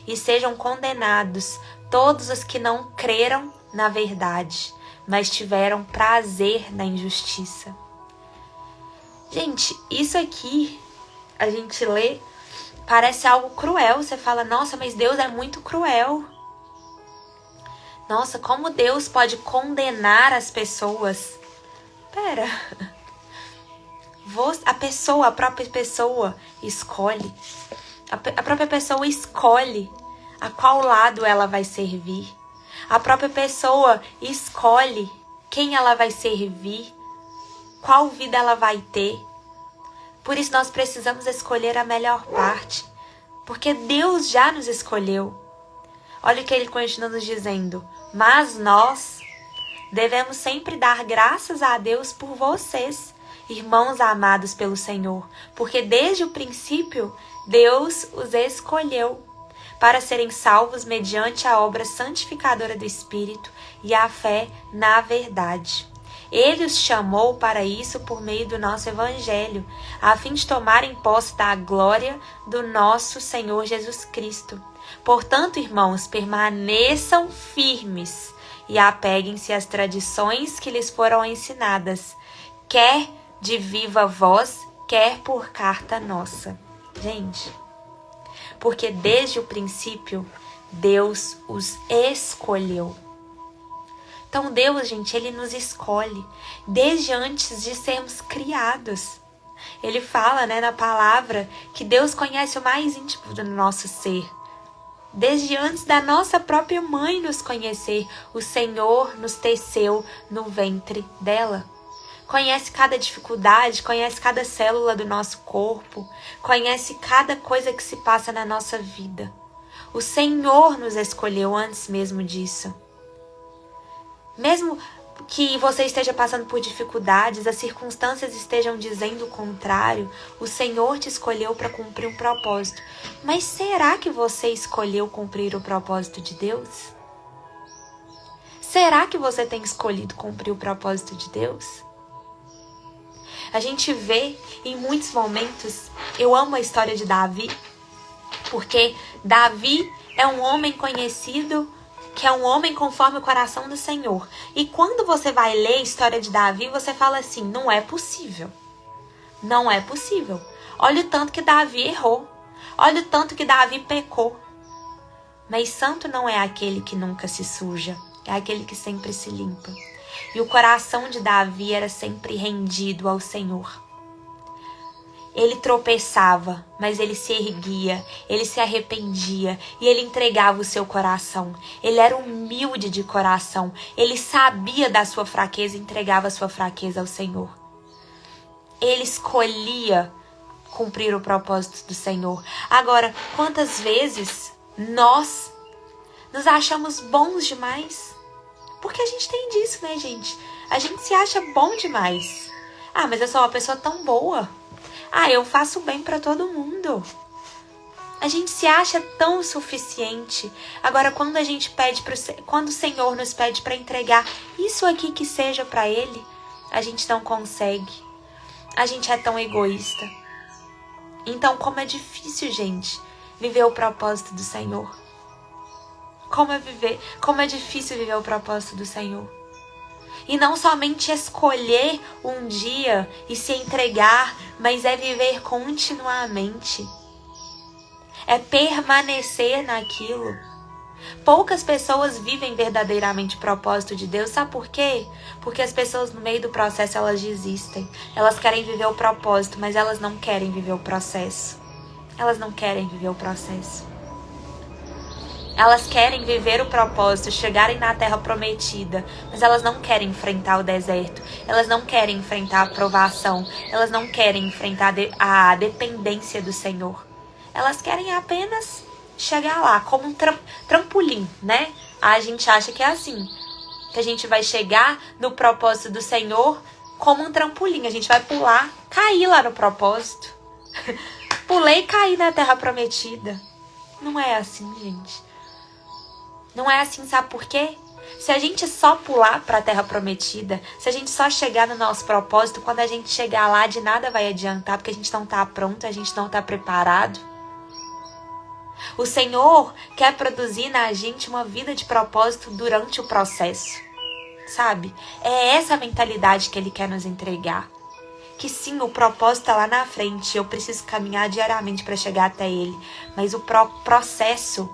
e sejam condenados todos os que não creram na verdade, mas tiveram prazer na injustiça. Gente, isso aqui, a gente lê, parece algo cruel. Você fala, nossa, mas Deus é muito cruel. Nossa, como Deus pode condenar as pessoas? Pera, a própria pessoa escolhe. A própria pessoa escolhe a qual lado ela vai servir. A própria pessoa escolhe quem ela vai servir, qual vida ela vai ter. Por isso nós precisamos escolher a melhor parte, porque Deus já nos escolheu. Olha o que ele continua nos dizendo: mas nós devemos sempre dar graças a Deus por vocês, irmãos amados pelo Senhor, porque desde o princípio Deus os escolheu para serem salvos mediante a obra santificadora do Espírito e a fé na verdade. Ele os chamou para isso por meio do nosso Evangelho, a fim de tomarem posse da glória do nosso Senhor Jesus Cristo. Portanto, irmãos, permaneçam firmes e apeguem-se às tradições que lhes foram ensinadas, quer de viva voz, quer por carta nossa. Gente, porque desde o princípio, Deus os escolheu. Então Deus, gente, Ele nos escolhe desde antes de sermos criados. Ele fala, na palavra, que Deus conhece o mais íntimo do nosso ser. Desde antes da nossa própria mãe nos conhecer, o Senhor nos teceu no ventre dela. Conhece cada dificuldade, conhece cada célula do nosso corpo, conhece cada coisa que se passa na nossa vida. O Senhor nos escolheu antes mesmo disso. Mesmo que você esteja passando por dificuldades, as circunstâncias estejam dizendo o contrário, o Senhor te escolheu para cumprir um propósito. Mas será que você escolheu cumprir o propósito de Deus? Será que você tem escolhido cumprir o propósito de Deus? A gente vê em muitos momentos, eu amo a história de Davi, porque Davi é um homem conhecido, que é um homem conforme o coração do Senhor. E quando você vai ler a história de Davi, você fala assim, não é possível. Não é possível. Olha o tanto que Davi errou. Olha o tanto que Davi pecou. Mas santo não é aquele que nunca se suja, é aquele que sempre se limpa. E o coração de Davi era sempre rendido ao Senhor. Ele tropeçava, mas ele se erguia, ele se arrependia e ele entregava o seu coração. Ele era humilde de coração, ele sabia da sua fraqueza e entregava a sua fraqueza ao Senhor. Ele escolhia cumprir o propósito do Senhor. Agora, quantas vezes nós nos achamos bons demais? Porque a gente tem disso, né, gente? A gente se acha bom demais. Ah, mas eu sou uma pessoa tão boa. Ah, eu faço bem pra todo mundo. A gente se acha tão suficiente. Agora, quando a gente pede quando o Senhor nos pede para entregar isso aqui que seja para Ele, a gente não consegue. A gente é tão egoísta. Então, como é difícil, gente, viver o propósito do Senhor. Como é difícil viver o propósito do Senhor. E não somente escolher um dia e se entregar, mas é viver continuamente. É permanecer naquilo. Poucas pessoas vivem verdadeiramente o propósito de Deus. Sabe por quê? Porque as pessoas no meio do processo elas desistem. Elas querem viver o propósito, mas elas não querem viver o processo. Elas não querem viver o processo. Elas querem viver o propósito, chegarem na terra prometida, mas elas não querem enfrentar o deserto, elas não querem enfrentar a provação, elas não querem enfrentar a dependência do Senhor. Elas querem apenas chegar lá, como um trampolim, né? A gente acha que é assim, que a gente vai chegar no propósito do Senhor como um trampolim, a gente vai pular, cair lá no propósito. Pulei e caí na terra prometida. Não é assim, gente. Não é assim, sabe por quê? Se a gente só pular para a terra prometida, se a gente só chegar no nosso propósito, quando a gente chegar lá, de nada vai adiantar, porque a gente não está pronto, a gente não está preparado. O Senhor quer produzir na gente uma vida de propósito durante o processo, sabe? É essa a mentalidade que Ele quer nos entregar. Que sim, o propósito está lá na frente, eu preciso caminhar diariamente para chegar até Ele, mas o processo...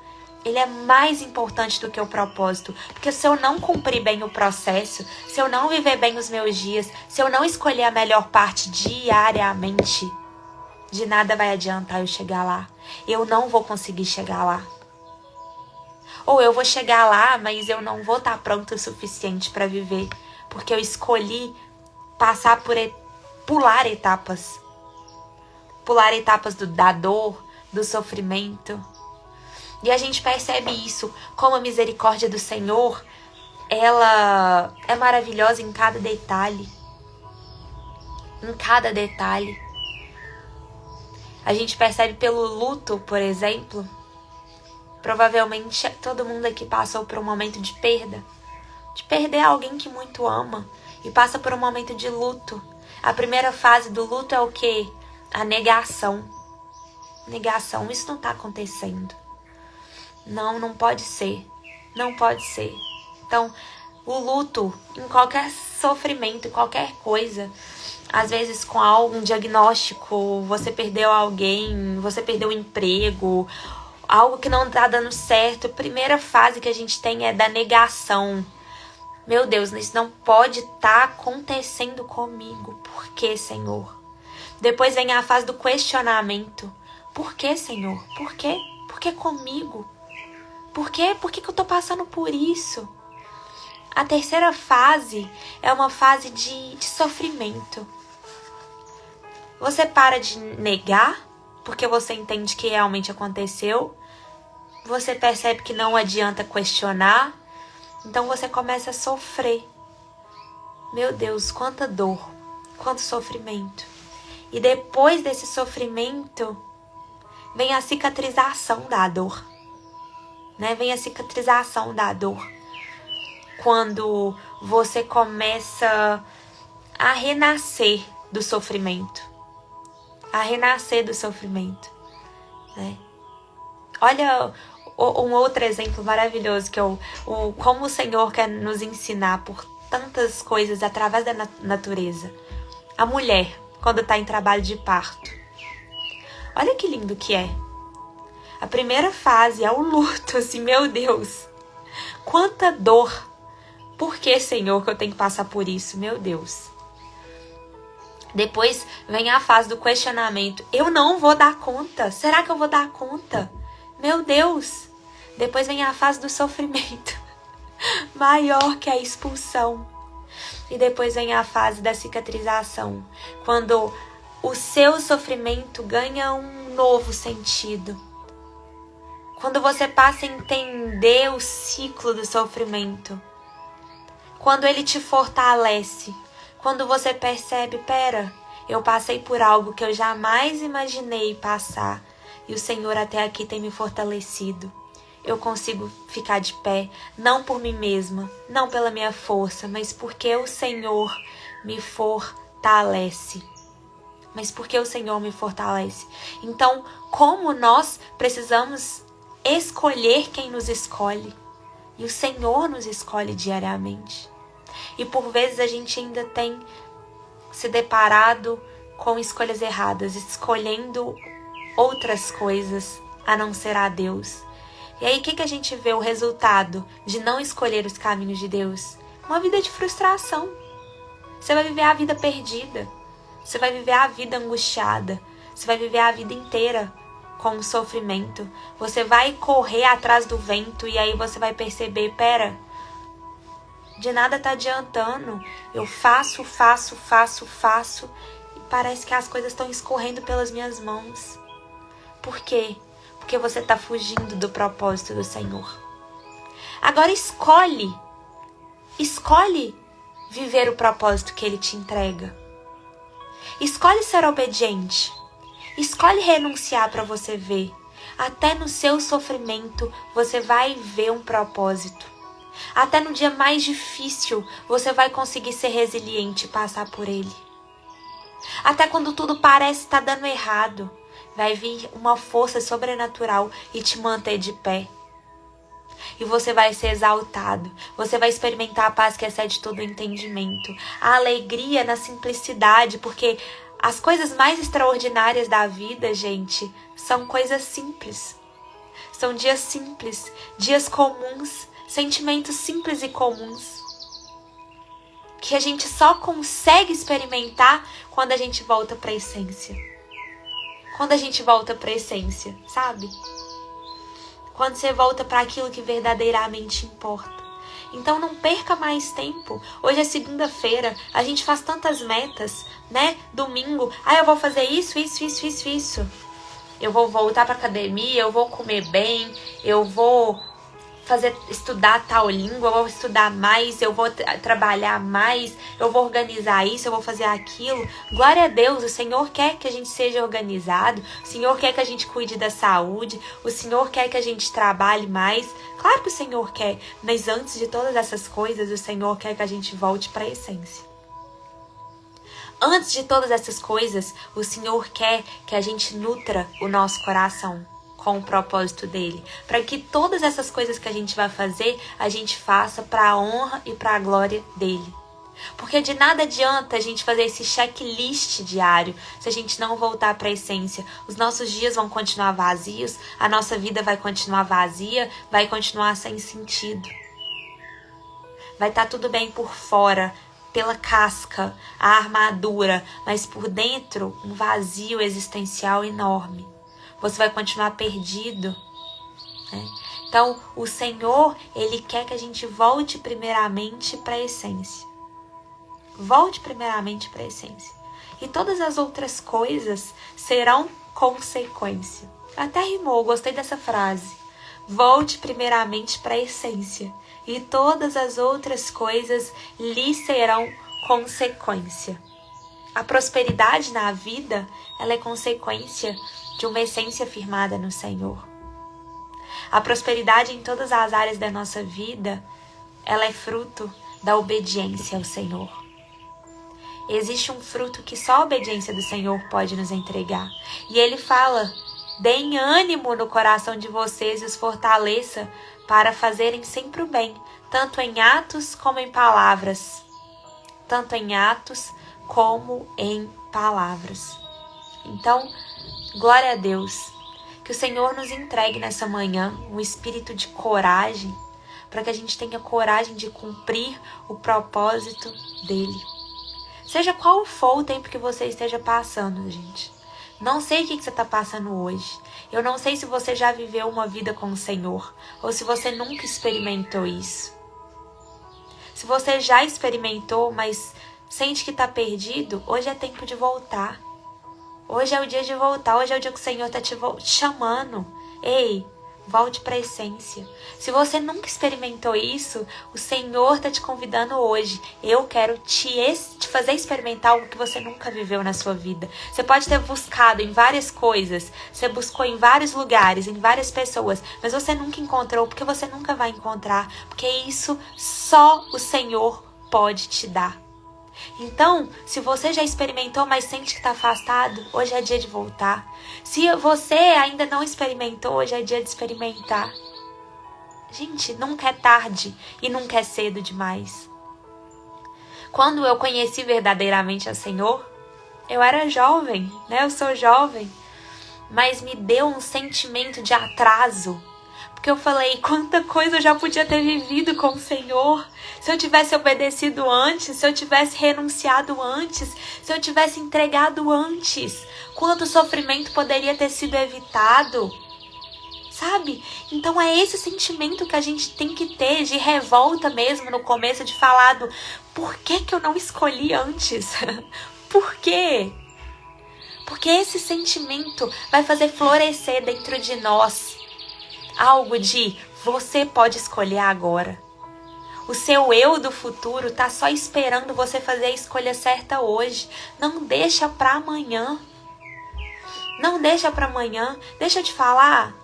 Ele é mais importante do que o propósito. Porque se eu não cumprir bem o processo, se eu não viver bem os meus dias, se eu não escolher a melhor parte diariamente, de nada vai adiantar eu chegar lá. Eu não vou conseguir chegar lá. Ou eu vou chegar lá, mas eu não vou estar pronto o suficiente para viver. Porque eu escolhi passar pular etapas. Pular etapas da dor, do sofrimento. E a gente percebe isso, como a misericórdia do Senhor, ela é maravilhosa em cada detalhe. Em cada detalhe. A gente percebe pelo luto, por exemplo. Provavelmente todo mundo aqui passou por um momento de perda. De perder alguém que muito ama. E passa por um momento de luto. A primeira fase do luto é o quê? A negação. Negação, isso não está acontecendo. Não pode ser. Não pode ser. Então, o luto, em qualquer sofrimento, qualquer coisa, às vezes com algum diagnóstico, você perdeu alguém, você perdeu o emprego, algo que não tá dando certo, a primeira fase que a gente tem é da negação. Meu Deus, isso não pode estar acontecendo comigo. Por que, Senhor? Depois vem a fase do questionamento. Por que, Senhor? Por quê? Por que comigo? Por quê? Por que eu tô passando por isso? A terceira fase é uma fase de sofrimento. Você para de negar, porque você entende que realmente aconteceu. você percebe que não adianta questionar, então você começa a sofrer. Meu Deus, quanta dor, quanto sofrimento. E depois desse sofrimento, vem a cicatrização da dor. Né? Vem a cicatrização da dor. Quando você começa a renascer do sofrimento. A renascer do sofrimento. Né? Olha um outro exemplo maravilhoso, que é como o Senhor quer nos ensinar por tantas coisas através da natureza. A mulher, quando está em trabalho de parto. Olha que lindo que é. A primeira fase é o luto, assim, meu Deus. Quanta dor. Por que, Senhor, que eu tenho que passar por isso? Meu Deus. Depois vem a fase do questionamento. Eu não vou dar conta. Será que eu vou dar conta? Meu Deus. Depois vem a fase do sofrimento. Maior que a expulsão. E depois vem a fase da cicatrização. Quando o seu sofrimento ganha um novo sentido. Quando você passa a entender o ciclo do sofrimento. Quando ele te fortalece. Quando você percebe, pera, eu passei por algo que eu jamais imaginei passar. E o Senhor até aqui tem me fortalecido. Eu consigo ficar de pé, não por mim mesma, não pela minha força, mas porque o Senhor me fortalece. Mas porque o Senhor me fortalece. Então, como nós precisamos escolher quem nos escolhe. E o Senhor nos escolhe diariamente. E por vezes a gente ainda tem se deparado com escolhas erradas, escolhendo outras coisas a não ser a Deus. E aí o que a gente vê o resultado de não escolher os caminhos de Deus? Uma vida de frustração. Você vai viver a vida perdida. Você vai viver a vida angustiada. Você vai viver a vida inteira com sofrimento. Você vai correr atrás do vento e aí você vai perceber, pera, de nada tá adiantando. Eu faço e parece que as coisas estão escorrendo pelas minhas mãos. Por quê? Porque você tá fugindo do propósito do Senhor. Agora escolhe viver o propósito que Ele te entrega. Escolhe ser obediente. Escolhe renunciar para você ver. Até no seu sofrimento você vai ver um propósito. Até no dia mais difícil você vai conseguir ser resiliente e passar por ele. Até quando tudo parece estar dando errado, vai vir uma força sobrenatural e te manter de pé. E você vai ser exaltado. Você vai experimentar a paz que excede todo o entendimento. A alegria na simplicidade, porque as coisas mais extraordinárias da vida, gente, são coisas simples. São dias simples, dias comuns, sentimentos simples e comuns. Que a gente só consegue experimentar quando a gente volta para a essência. Quando a gente volta para a essência, sabe? Quando você volta para aquilo que verdadeiramente importa. Então não perca mais tempo. Hoje é segunda-feira, a gente faz tantas metas, né? Domingo, eu vou fazer isso. Eu vou voltar para academia, eu vou comer bem, eu vou estudar tal língua, eu vou estudar mais, eu vou trabalhar mais, eu vou organizar isso, eu vou fazer aquilo. Glória a Deus, o Senhor quer que a gente seja organizado, o Senhor quer que a gente cuide da saúde, o Senhor quer que a gente trabalhe mais. Claro que o Senhor quer, mas antes de todas essas coisas, o Senhor quer que a gente volte para a essência. Antes de todas essas coisas, o Senhor quer que a gente nutra o nosso coração com o propósito dele, para que todas essas coisas que a gente vai fazer, a gente faça para a honra e para a glória dele. Porque de nada adianta a gente fazer esse checklist diário se a gente não voltar para a essência. Os nossos dias vão continuar vazios, a nossa vida vai continuar vazia, vai continuar sem sentido. Vai estar tudo bem por fora, pela casca, a armadura, mas por dentro um vazio existencial enorme. Você vai continuar perdido, né? Então, o Senhor, Ele quer que a gente volte primeiramente para a essência. Volte primeiramente para a essência. E todas as outras coisas serão consequência. Até rimou, gostei dessa frase. Volte primeiramente para a essência, e todas as outras coisas lhe serão consequência. A prosperidade na vida, ela é consequência de uma essência firmada no Senhor. A prosperidade em todas as áreas da nossa vida, ela é fruto da obediência ao Senhor. Existe um fruto que só a obediência do Senhor pode nos entregar. E Ele fala: deem ânimo no coração de vocês e os fortaleça para fazerem sempre o bem, tanto em atos como em palavras. Tanto em atos como em palavras. Então, glória a Deus. Que o Senhor nos entregue nessa manhã um espírito de coragem, para que a gente tenha coragem de cumprir o propósito dele. Seja qual for o tempo que você esteja passando, gente. Não sei o que você está passando hoje. Eu não sei se você já viveu uma vida com o Senhor, ou se você nunca experimentou isso. Se você já experimentou, mas sente que está perdido, hoje é tempo de voltar. Hoje é o dia de voltar, hoje é o dia que o Senhor está te chamando. Ei, volte para a essência. Se você nunca experimentou isso, o Senhor está te convidando hoje. Eu quero te fazer experimentar algo que você nunca viveu na sua vida. Você pode ter buscado em várias coisas, você buscou em vários lugares, em várias pessoas, mas você nunca encontrou, porque você nunca vai encontrar, porque isso só o Senhor pode te dar. Então, se você já experimentou, mas sente que está afastado, hoje é dia de voltar. Se você ainda não experimentou, hoje é dia de experimentar. Gente, nunca é tarde e nunca é cedo demais. Quando eu conheci verdadeiramente o Senhor, eu era jovem, né? Eu sou jovem, mas me deu um sentimento de atraso. Porque eu falei, quanta coisa eu já podia ter vivido com o Senhor. Se eu tivesse obedecido antes, se eu tivesse renunciado antes, se eu tivesse entregado antes, quanto sofrimento poderia ter sido evitado. Sabe? Então é esse sentimento que a gente tem que ter de revolta mesmo no começo, de falar por que eu não escolhi antes? Por quê? Porque esse sentimento vai fazer florescer dentro de nós algo de você pode escolher agora. O seu eu do futuro tá só esperando você fazer a escolha certa hoje. Não deixa pra amanhã. Não deixa pra amanhã. Deixa eu te falar.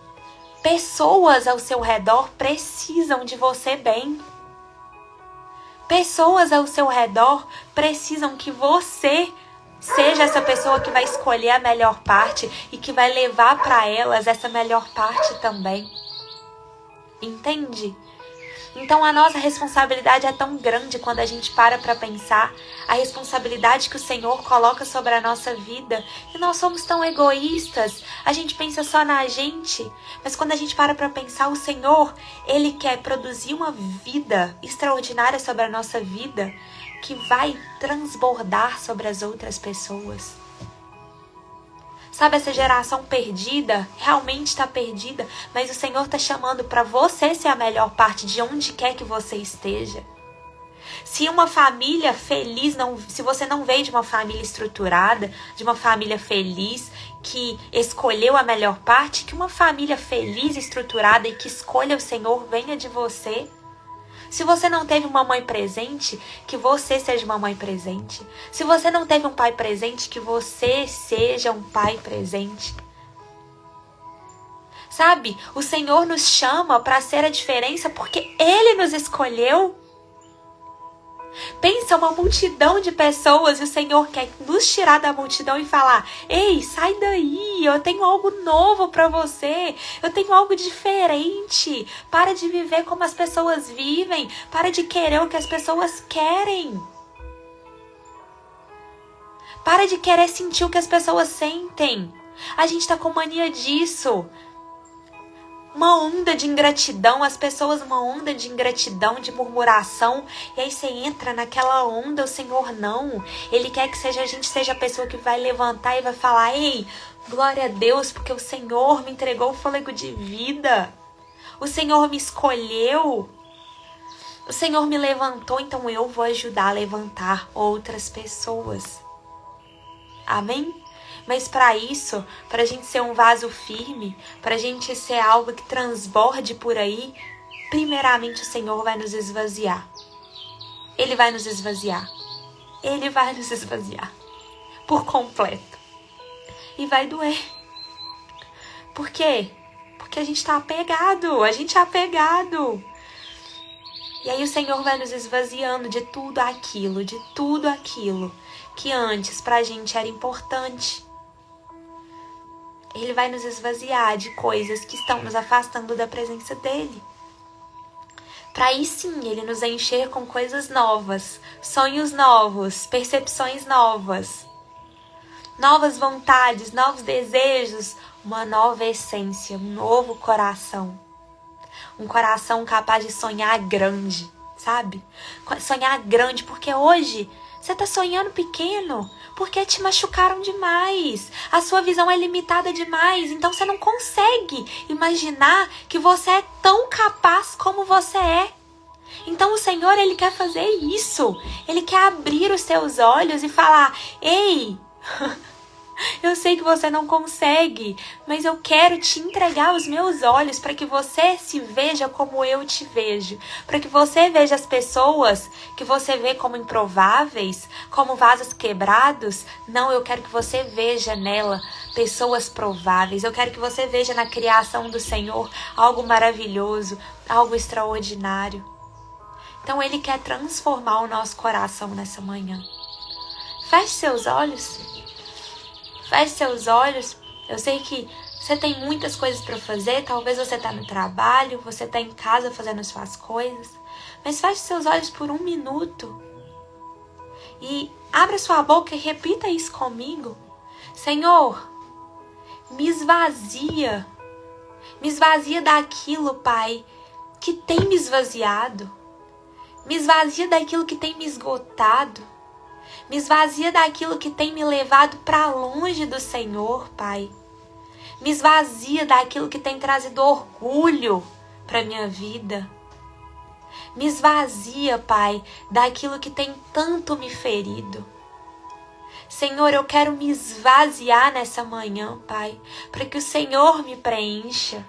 Pessoas ao seu redor precisam de você bem. Pessoas ao seu redor precisam que você seja essa pessoa que vai escolher a melhor parte e que vai levar para elas essa melhor parte também. Entende? Então a nossa responsabilidade é tão grande quando a gente para pensar a responsabilidade que o Senhor coloca sobre a nossa vida. E nós somos tão egoístas, a gente pensa só na gente. Mas quando a gente para pensar, o Senhor, Ele quer produzir uma vida extraordinária sobre a nossa vida, que vai transbordar sobre as outras pessoas. Sabe, essa geração perdida, realmente está perdida, mas o Senhor está chamando para você ser a melhor parte de onde quer que você esteja. Se uma família feliz, se você não veio de uma família estruturada, de uma família feliz, que escolheu a melhor parte, que uma família feliz, estruturada e que escolha o Senhor venha de você. Se você não teve uma mãe presente, que você seja uma mãe presente. Se você não teve um pai presente, que você seja um pai presente. Sabe, o Senhor nos chama para ser a diferença porque Ele nos escolheu. Pensa, uma multidão de pessoas e o Senhor quer nos tirar da multidão e falar: ei, sai daí, eu tenho algo novo para você, eu tenho algo diferente. Para de viver como as pessoas vivem, para de querer o que as pessoas querem. Para de querer sentir o que as pessoas sentem. A gente tá com mania disso. Uma onda de ingratidão, as pessoas uma onda de ingratidão, de murmuração, e aí você entra naquela onda. O Senhor não, Ele quer que a gente seja a pessoa que vai levantar e vai falar: ei, glória a Deus, porque o Senhor me entregou o fôlego de vida, o Senhor me escolheu, o Senhor me levantou, então eu vou ajudar a levantar outras pessoas. Amém? Mas para isso, para a gente ser um vaso firme, para a gente ser algo que transborde por aí, primeiramente o Senhor vai nos esvaziar. Ele vai nos esvaziar. Ele vai nos esvaziar por completo. E vai doer. Por quê? Porque a gente tá apegado. A gente é apegado. E aí o Senhor vai nos esvaziando de tudo aquilo que antes pra gente era importante. Ele vai nos esvaziar de coisas que estão nos afastando da presença dele. Para aí sim ele nos encher com coisas novas, sonhos novos, percepções novas, novas vontades, novos desejos, uma nova essência, um novo coração. Um coração capaz de sonhar grande, sabe? Sonhar grande, porque hoje você tá sonhando pequeno, porque te machucaram demais. A sua visão é limitada demais, então você não consegue imaginar que você é tão capaz como você é. Então o Senhor, Ele quer fazer isso. Ele quer abrir os seus olhos e falar: ei, eu sei que você não consegue, mas eu quero te entregar os meus olhos para que você se veja como eu te vejo. Para que você veja as pessoas que você vê como improváveis, como vasos quebrados. Não, eu quero que você veja nela pessoas prováveis. Eu quero que você veja na criação do Senhor algo maravilhoso, algo extraordinário. Então Ele quer transformar o nosso coração nessa manhã. Feche seus olhos. Feche seus olhos. Eu sei que você tem muitas coisas para fazer. Talvez você está no trabalho, você está em casa fazendo suas coisas. Mas feche seus olhos por 1 minuto. E abra sua boca e repita isso comigo. Senhor, me esvazia. Me esvazia daquilo, Pai, que tem me esvaziado. Me esvazia daquilo que tem me esgotado. Me esvazia daquilo que tem me levado para longe do Senhor, Pai. Me esvazia daquilo que tem trazido orgulho para minha vida. Me esvazia, Pai, daquilo que tem tanto me ferido. Senhor, eu quero me esvaziar nessa manhã, Pai, para que o Senhor me preencha,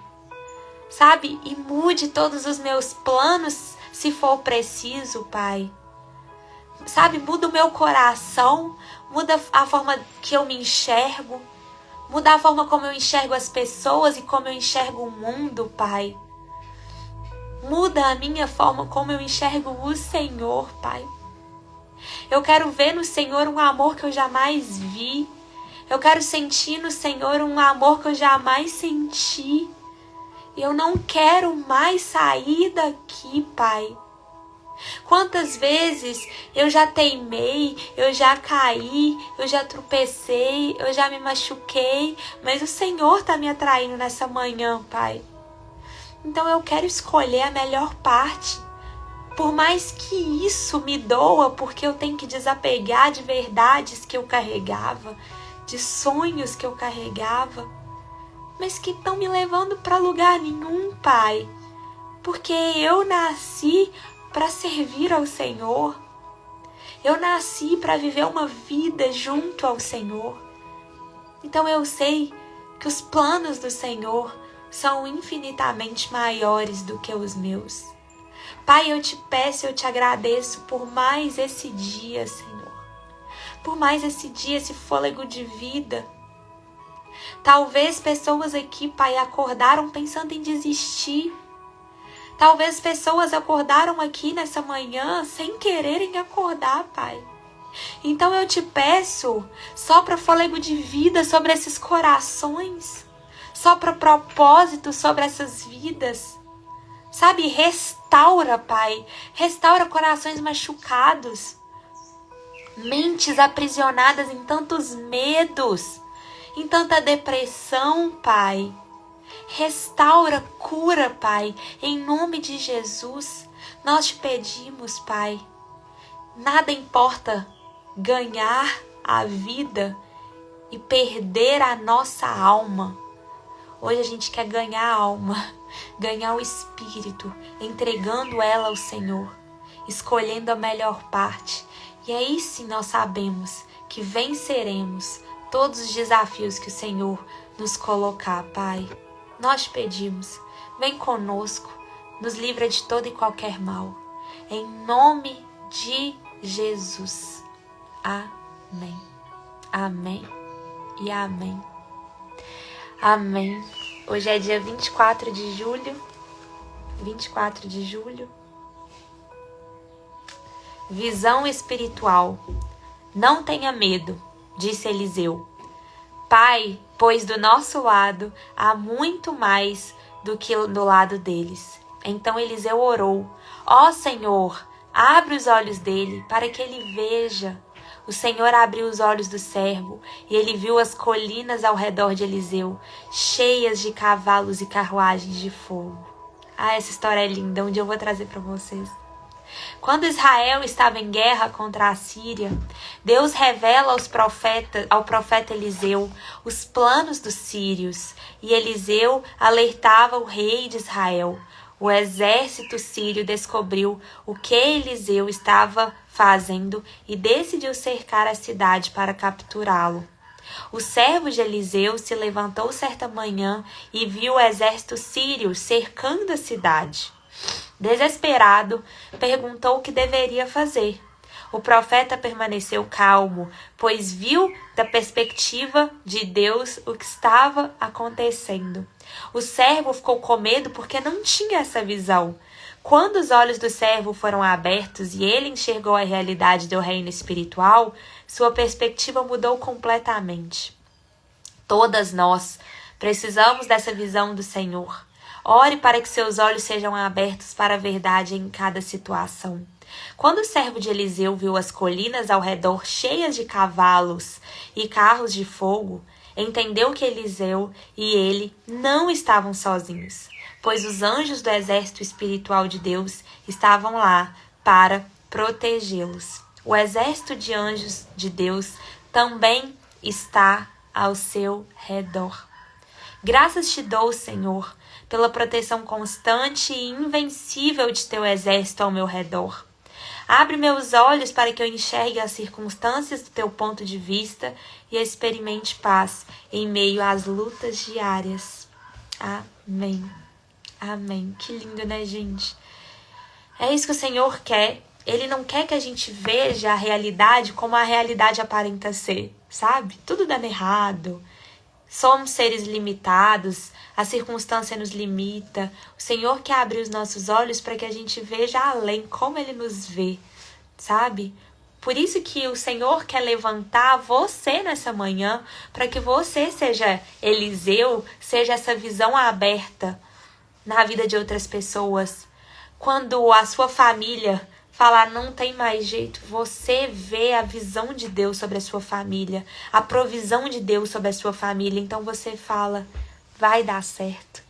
sabe? E mude todos os meus planos, se for preciso, Pai. Sabe, muda o meu coração, muda a forma que eu me enxergo, muda a forma como eu enxergo as pessoas e como eu enxergo o mundo, Pai. Muda a minha forma como eu enxergo o Senhor, Pai. Eu quero ver no Senhor um amor que eu jamais vi. Eu quero sentir no Senhor um amor que eu jamais senti. E eu não quero mais sair daqui, Pai. Quantas vezes eu já teimei, eu já caí, eu já tropecei, eu já me machuquei, mas o Senhor está me atraindo nessa manhã, Pai. Então eu quero escolher a melhor parte. Por mais que isso me doa, porque eu tenho que desapegar de verdades que eu carregava, de sonhos que eu carregava, mas que estão me levando para lugar nenhum, Pai. Porque eu nasci para servir ao Senhor. Eu nasci para viver uma vida junto ao Senhor. Então eu sei que os planos do Senhor são infinitamente maiores do que os meus. Pai, eu te peço, eu te agradeço por mais esse dia, Senhor. Por mais esse dia, esse fôlego de vida. Talvez pessoas aqui, Pai, acordaram pensando em desistir. Talvez pessoas acordaram aqui nessa manhã sem quererem acordar, Pai. Então eu te peço, sopra fôlego de vida sobre esses corações. Sopra propósito sobre essas vidas. Sabe, restaura, Pai. Restaura corações machucados. Mentes aprisionadas em tantos medos, em tanta depressão, Pai. Restaura, cura, Pai, em nome de Jesus. Nós te pedimos, Pai. Nada importa ganhar a vida e perder a nossa alma. Hoje a gente quer ganhar a alma, ganhar o espírito, entregando ela ao Senhor, escolhendo a melhor parte. E aí sim nós sabemos que venceremos todos os desafios que o Senhor nos colocar, Pai. Nós te pedimos, vem conosco, nos livra de todo e qualquer mal. Em nome de Jesus. Amém. Amém e amém. Amém. Hoje é dia 24 de julho. 24 de julho. Visão espiritual. Não tenha medo, disse Eliseu. Pai, pois do nosso lado há muito mais do que do lado deles. Então Eliseu orou: ó Senhor, abre os olhos dele para que ele veja. O Senhor abriu os olhos do servo e ele viu as colinas ao redor de Eliseu, cheias de cavalos e carruagens de fogo. Ah, essa história é linda, um dia eu vou trazer para vocês. Quando Israel estava em guerra contra a Síria, Deus revela ao profeta Eliseu os planos dos sírios, e Eliseu alertava o rei de Israel. O exército sírio descobriu o que Eliseu estava fazendo e decidiu cercar a cidade para capturá-lo. O servo de Eliseu se levantou certa manhã e viu o exército sírio cercando a cidade. Desesperado, perguntou o que deveria fazer. O profeta permaneceu calmo, pois viu da perspectiva de Deus o que estava acontecendo. O servo ficou com medo porque não tinha essa visão. Quando os olhos do servo foram abertos e ele enxergou a realidade do reino espiritual, sua perspectiva mudou completamente. Todas nós precisamos dessa visão do Senhor. Ore para que seus olhos sejam abertos para a verdade em cada situação. Quando o servo de Eliseu viu as colinas ao redor cheias de cavalos e carros de fogo, entendeu que Eliseu e ele não estavam sozinhos, pois os anjos do exército espiritual de Deus estavam lá para protegê-los. O exército de anjos de Deus também está ao seu redor. Graças te dou, Senhor, pela proteção constante e invencível de teu exército ao meu redor. Abre meus olhos para que eu enxergue as circunstâncias do teu ponto de vista e experimente paz em meio às lutas diárias. Amém. Amém. Que lindo, né, gente? É isso que o Senhor quer. Ele não quer que a gente veja a realidade como a realidade aparenta ser, sabe? Tudo dando errado. Somos seres limitados, a circunstância nos limita. O Senhor quer abrir os nossos olhos para que a gente veja além, como Ele nos vê, sabe? Por isso que o Senhor quer levantar você nessa manhã, para que você seja Eliseu, seja essa visão aberta na vida de outras pessoas. Quando a sua família falar não tem mais jeito, você vê a visão de Deus sobre a sua família, a provisão de Deus sobre a sua família, então você fala, vai dar certo.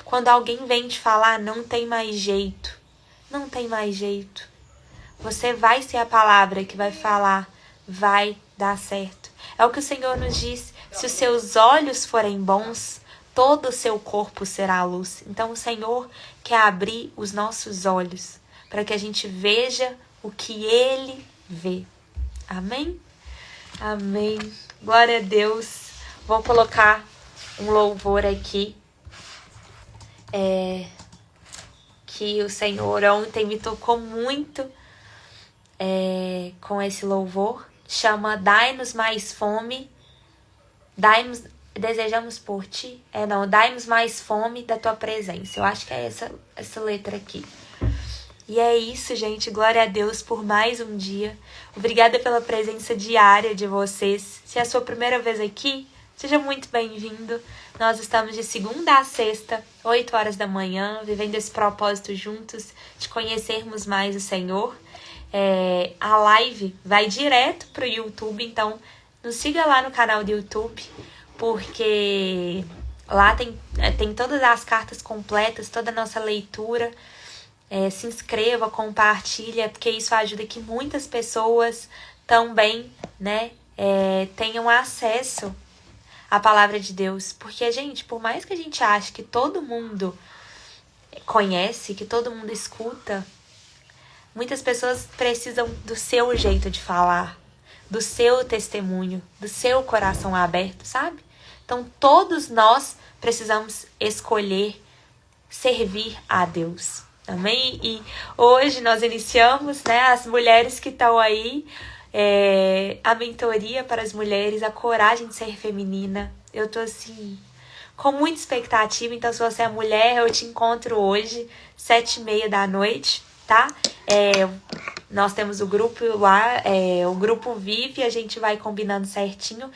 Quando alguém vem te falar não tem mais jeito, não tem mais jeito, você vai ser a palavra que vai falar, vai dar certo. É o que o Senhor nos diz, se os seus olhos forem bons, todo o seu corpo será luz. Então o Senhor quer abrir os nossos olhos, para que a gente veja o que Ele vê. Amém? Amém. Glória a Deus. Vou colocar um louvor aqui. Que o Senhor ontem me tocou muito com esse louvor. Chama Dai-nos mais fome. Desejamos por ti. Dai-nos mais fome da tua presença. Eu acho que é essa letra aqui. E é isso, gente. Glória a Deus por mais um dia. Obrigada pela presença diária de vocês. Se é a sua primeira vez aqui, seja muito bem-vindo. Nós estamos de segunda a sexta, 8 horas da manhã, vivendo esse propósito juntos, de conhecermos mais o Senhor. A live vai direto para o YouTube, então nos siga lá no canal do YouTube, porque lá tem todas as cartas completas, toda a nossa leitura. Se inscreva, compartilha, porque isso ajuda que muitas pessoas também, né, tenham acesso à palavra de Deus. Porque, gente, por mais que a gente ache que todo mundo conhece, que todo mundo escuta, muitas pessoas precisam do seu jeito de falar, do seu testemunho, do seu coração aberto, sabe? Então, todos nós precisamos escolher servir a Deus. Amém? E hoje nós iniciamos, né, as mulheres que estão aí, a mentoria para as mulheres, a coragem de ser feminina. Eu tô assim, com muita expectativa. Então, se você é mulher, eu te encontro hoje, 7h30 da noite, tá? Nós temos o grupo lá, o grupo VIP, a gente vai combinando certinho.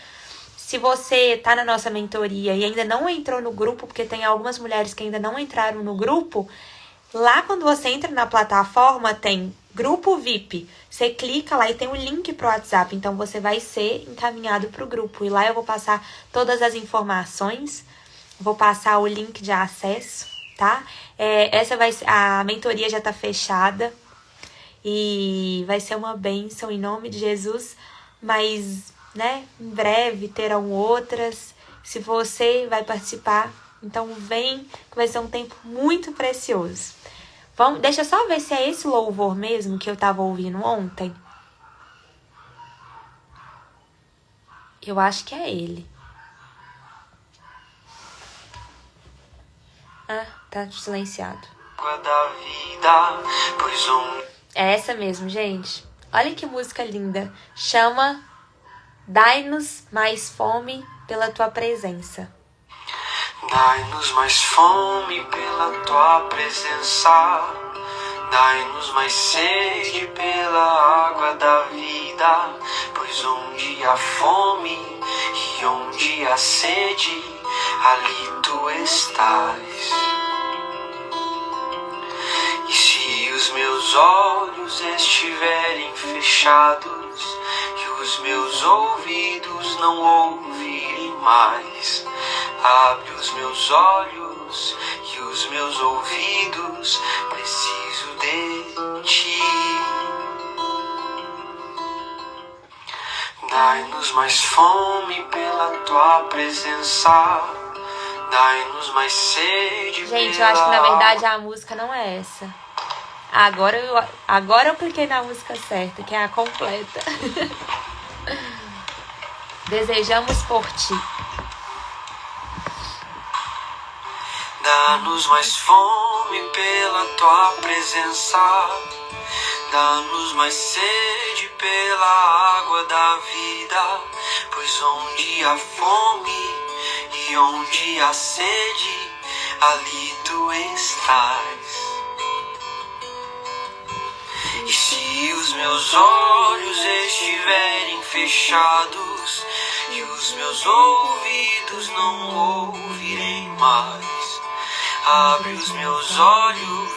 Se você tá na nossa mentoria e ainda não entrou no grupo, porque tem algumas mulheres que ainda não entraram no grupo, lá quando você entra na plataforma tem grupo VIP. Você clica lá e tem um link pro WhatsApp, então você vai ser encaminhado pro grupo. E lá eu vou passar todas as informações, vou passar o link de acesso, tá? A mentoria já tá fechada e vai ser uma bênção em nome de Jesus, mas, né, em breve terão outras. Se você vai participar, então vem, que vai ser um tempo muito precioso. Deixa eu só ver se é esse louvor mesmo que eu tava ouvindo ontem. Eu acho que é ele. Ah, tá silenciado. É essa mesmo, gente. Olha que música linda. Chama Dai-nos mais fome pela tua presença. Dai-nos mais fome pela tua presença, dai-nos mais sede pela água da vida, pois onde há fome e onde há sede, ali tu estás. E se os meus olhos estiverem fechados e os meus ouvidos não ouvirem mais, abre os meus olhos e os meus ouvidos, preciso de ti. Dai-nos mais fome pela tua presença, dai-nos mais sede. Gente, eu acho que na verdade a música não é essa. Agora eu cliquei na música certa, que é a completa. Desejamos por ti. Dá-nos mais fome pela tua presença, dá-nos mais sede pela água da vida, pois onde há fome e onde há sede, ali tu estás. E se os meus olhos estiverem fechados e os meus ouvidos não ouvirem mais, abre os meus olhos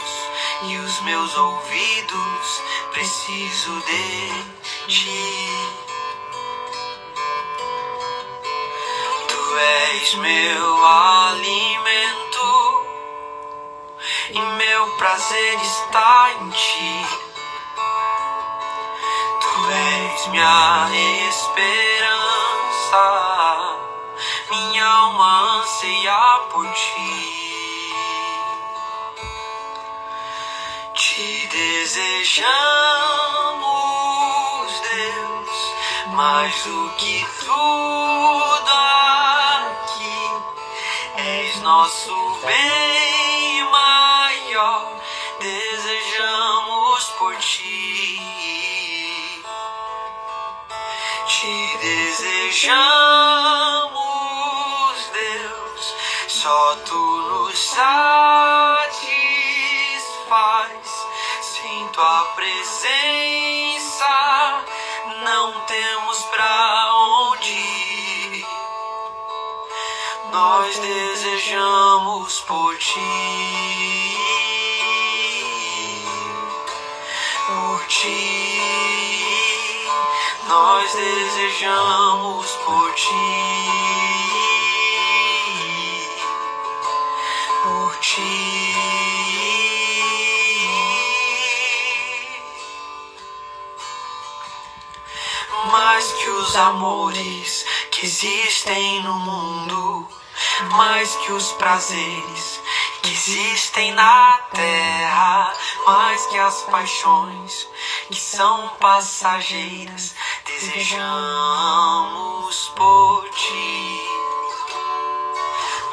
e os meus ouvidos, preciso de ti. Tu és meu alimento e meu prazer está em ti. Tu és minha esperança, minha alma anseia por ti. Te desejamos, Deus, mais do que tudo aqui. És nosso bem maior, desejamos por ti. Te desejamos, Deus, só tu nos satisfaz. Sem tua presença não temos pra onde ir. Nós desejamos por ti, por ti. Nós desejamos por ti, por ti. Mais que os amores que existem no mundo, mais que os prazeres que existem na terra, mais que as paixões que são passageiras, desejamos por ti.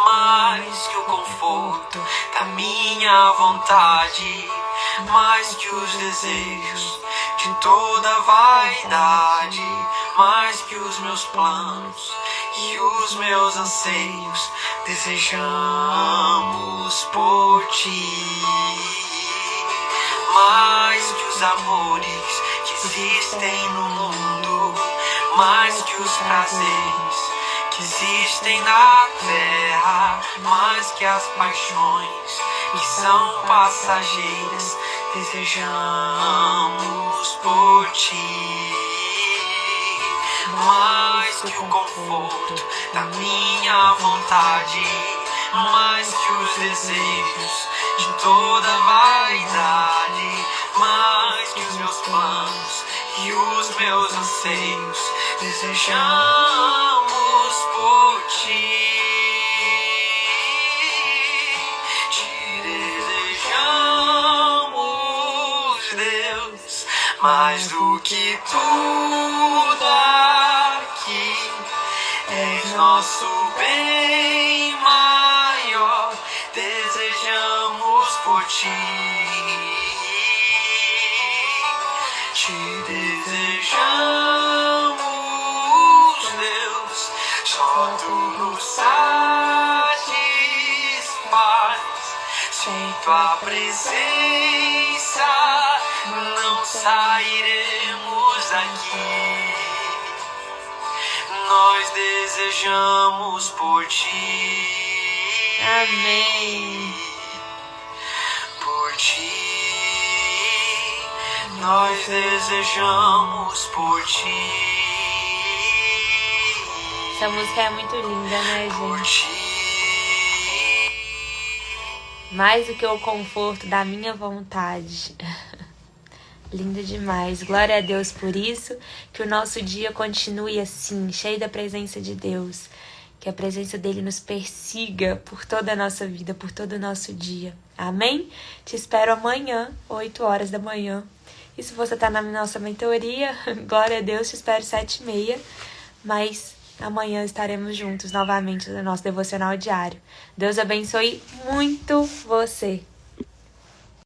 Mais que o conforto da minha vontade, mais que os desejos de toda vaidade, mais que os meus planos e os meus anseios, desejamos por ti. Mais que os amores que existem no mundo, mais que os prazeres que existem na terra, mais que as paixões que são passageiras, desejamos por ti. Mais que o conforto da minha vontade, mais que os desejos de toda vaidade, mais que os meus planos e os meus anseios, desejamos por ti. Te desejamos, Deus, mais do que tudo aqui. És nosso bem maior, desejamos por ti. Te desejamos, Deus, só tu nos satisfaz. Sem tua presença não sairemos daqui. Nós desejamos por ti. Amém. Por ti. Nós desejamos por ti. Essa música é muito linda, né, Por gente? ti. Mais do que o conforto da minha vontade. Linda demais. Glória a Deus por isso. Que o nosso dia continue assim, cheio da presença de Deus. Que a presença dele nos persiga por toda a nossa vida, por todo o nosso dia. Amém? Te espero amanhã, 8 horas da manhã. E se você tá na nossa mentoria, glória a Deus, te espero 7h30. Mas amanhã estaremos juntos novamente no nosso devocional diário. Deus abençoe muito você.